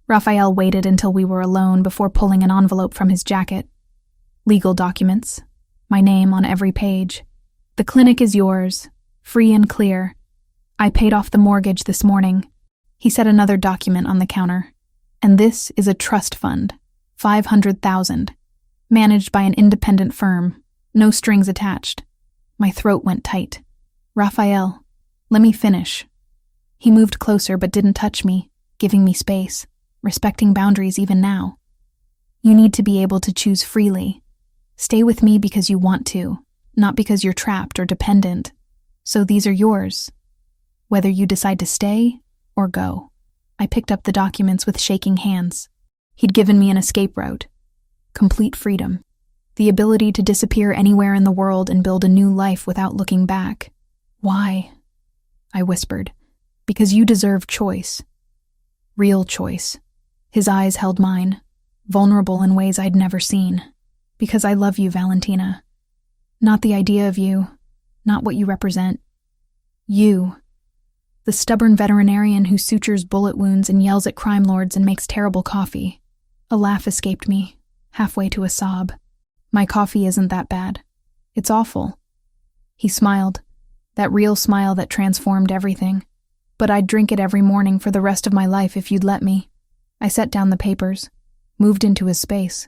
Speaker 1: Raphael waited until we were alone before pulling an envelope from his jacket. "Legal documents. My name on every page. The clinic is yours, free and clear. I paid off the mortgage this morning." He set another document on the counter. "And this is a trust fund, 500,000, managed by an independent firm, no strings attached." My throat went tight. "Raphael, let me finish." He moved closer but didn't touch me, giving me space, respecting boundaries even now. "You need to be able to choose freely. Stay with me because you want to, not because you're trapped or dependent. So these are yours, whether you decide to stay or go." I picked up the documents with shaking hands. He'd given me an escape route. Complete freedom. The ability to disappear anywhere in the world and build a new life without looking back. Why? I whispered. Because you deserve choice. Real choice. His eyes held mine, vulnerable in ways I'd never seen. Because I love you, Valentina. Not the idea of you, not what you represent. You. The stubborn veterinarian who sutures bullet wounds and yells at crime lords and makes terrible coffee. A laugh escaped me, halfway to a sob. My coffee isn't that bad. It's awful. He smiled, that real smile that transformed everything. But I'd drink it every morning for the rest of my life if you'd let me. I set down the papers, moved into his space.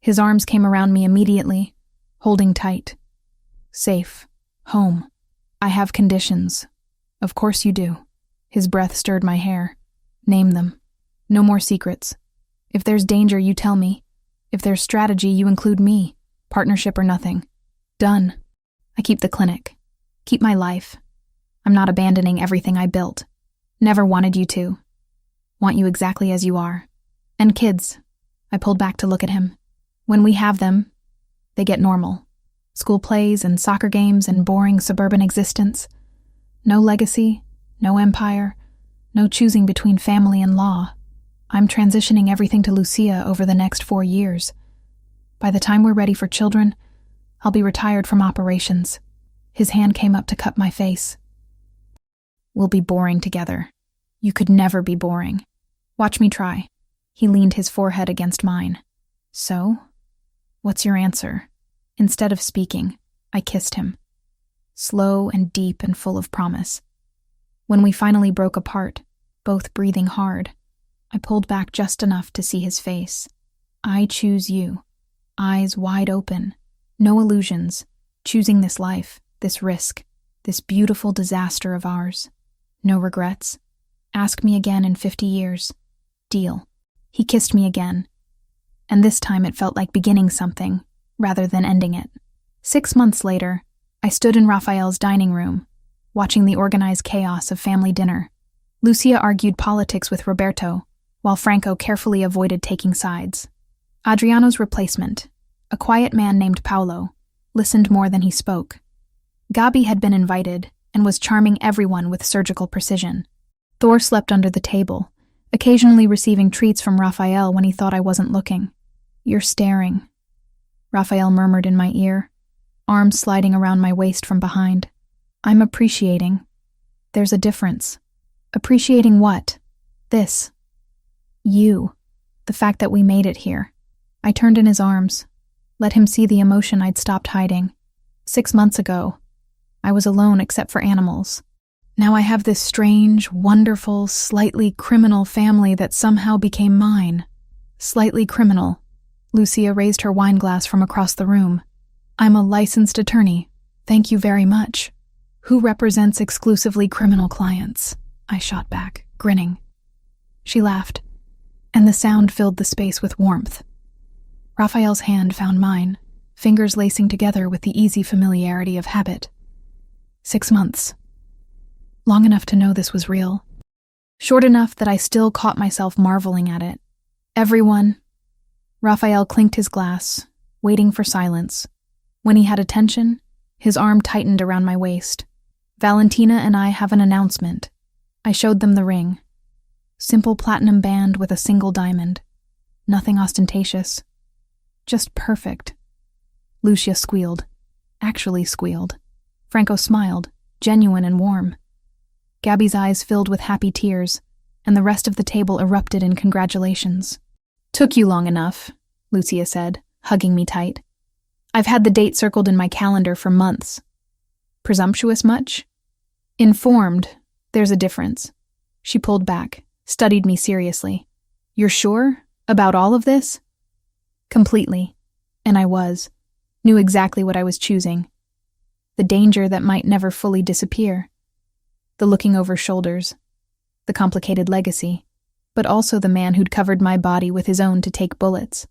Speaker 1: His arms came around me immediately, holding tight. Safe. Home. I have conditions. Of course you do. His breath stirred my hair. Name them. No more secrets. If there's danger, you tell me. If there's strategy, you include me. Partnership or nothing. Done. I keep the clinic. Keep my life. I'm not abandoning everything I built. Never wanted you to. Want you exactly as you are. And kids. I pulled back to look at him. When we have them, they get normal. School plays and soccer games and boring suburban existence. No legacy, no empire, no choosing between family and law. I'm transitioning everything to Lucia over the next 4 years. By the time we're ready for children, I'll be retired from operations. His hand came up to cup my face. We'll be boring together. You could never be boring. Watch me try. He leaned his forehead against mine. So? What's your answer? Instead of speaking, I kissed him. Slow and deep and full of promise. When we finally broke apart, both breathing hard, I pulled back just enough to see his face. I choose you. Eyes wide open. No illusions. Choosing this life, this risk, this beautiful disaster of ours. No regrets. Ask me again in 50 years. Deal. He kissed me again. And this time it felt like beginning something, rather than ending it. 6 months later, I stood in Raphael's dining room, watching the organized chaos of family dinner. Lucia argued politics with Roberto, while Franco carefully avoided taking sides. Adriano's replacement, a quiet man named Paolo, listened more than he spoke. Gabi had been invited and was charming everyone with surgical precision. Thor slept under the table, occasionally receiving treats from Raphael when he thought I wasn't looking. You're staring, Raphael murmured in my ear, arms sliding around my waist from behind. I'm appreciating. There's a difference. Appreciating what? This. You. The fact that we made it here. I turned in his arms, let him see the emotion I'd stopped hiding. 6 months ago, I was alone except for animals. Now I have this strange, wonderful, slightly criminal family that somehow became mine. Slightly criminal. Lucia raised her wine glass from across the room. I'm a licensed attorney. Thank you very much. Who represents exclusively criminal clients? I shot back, grinning. She laughed, and the sound filled the space with warmth. Raphael's hand found mine, fingers lacing together with the easy familiarity of habit. 6 months. Long enough to know this was real. Short enough that I still caught myself marveling at it. Everyone. Raphael clinked his glass, waiting for silence. When he had attention, his arm tightened around my waist. Valentina and I have an announcement. I showed them the ring. Simple platinum band with a single diamond. Nothing ostentatious. Just perfect. Lucia squealed. Actually squealed. Franco smiled, genuine and warm. Gabby's eyes filled with happy tears, and the rest of the table erupted in congratulations. Took you long enough, Lucia said, hugging me tight. I've had the date circled in my calendar for months. Presumptuous much? Informed. There's a difference. She pulled back, studied me seriously. You're sure? About all of this? Completely. And I was. Knew exactly what I was choosing. The danger that might never fully disappear. The looking over shoulders. The complicated legacy. But also the man who'd covered my body with his own to take bullets.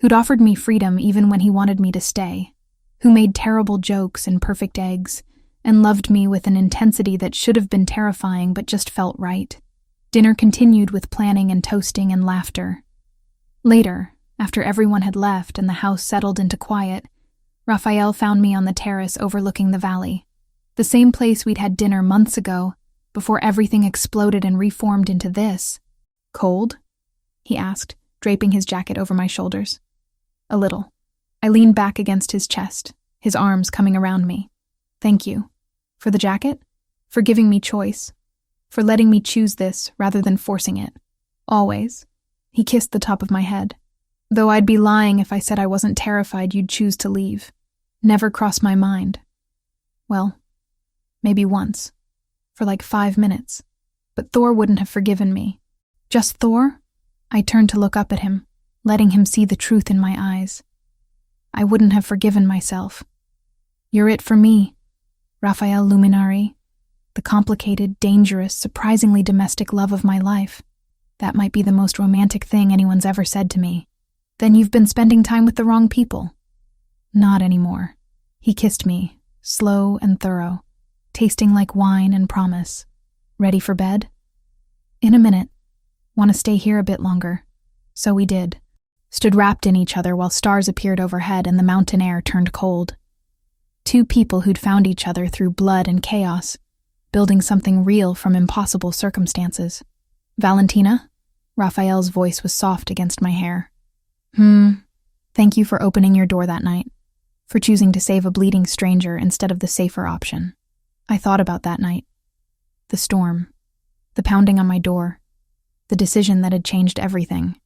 Speaker 1: Who'd offered me freedom even when he wanted me to stay. Who made terrible jokes and perfect eggs, and loved me with an intensity that should have been terrifying but just felt right. Dinner continued with planning and toasting and laughter. Later, after everyone had left and the house settled into quiet, Raphael found me on the terrace overlooking the valley. The same place we'd had dinner months ago, before everything exploded and reformed into this. Cold? He asked, draping his jacket over my shoulders. A little. I leaned back against his chest, his arms coming around me. Thank you. For the jacket? For giving me choice. For letting me choose this rather than forcing it. Always. He kissed the top of my head. Though I'd be lying if I said I wasn't terrified you'd choose to leave. Never crossed my mind. Well, maybe once. For like 5 minutes. But Thor wouldn't have forgiven me. Just Thor? I turned to look up at him, letting him see the truth in my eyes. I wouldn't have forgiven myself. You're it for me, Raphael Luminari. The complicated, dangerous, surprisingly domestic love of my life. That might be the most romantic thing anyone's ever said to me. Then you've been spending time with the wrong people. Not anymore. He kissed me, slow and thorough, tasting like wine and promise. Ready for bed? In a minute. Want to stay here a bit longer? So we did. Stood wrapped in each other while stars appeared overhead and the mountain air turned cold. Two people who'd found each other through blood and chaos, building something real from impossible circumstances. Valentina? Raphael's voice was soft against my hair. Thank you for opening your door that night, for choosing to save a bleeding stranger instead of the safer option. I thought about that night. The storm. The pounding on my door. The decision that had changed everything.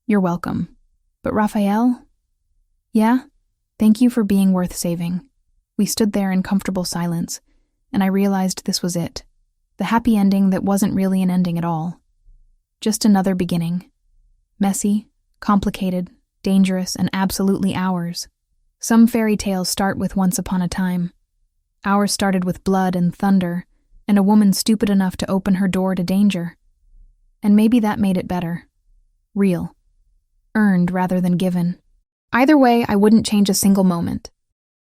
Speaker 1: You're welcome. But Raphael? Yeah? Thank you for being worth saving. We stood there in comfortable silence, and I realized this was it. The happy ending that wasn't really an ending at all. Just another beginning. Messy, complicated, dangerous, and absolutely ours. Some fairy tales start with once upon a time. Ours started with blood and thunder, and a woman stupid enough to open her door to danger. And maybe that made it better. Real. Earned rather than given. Either way, I wouldn't change a single moment.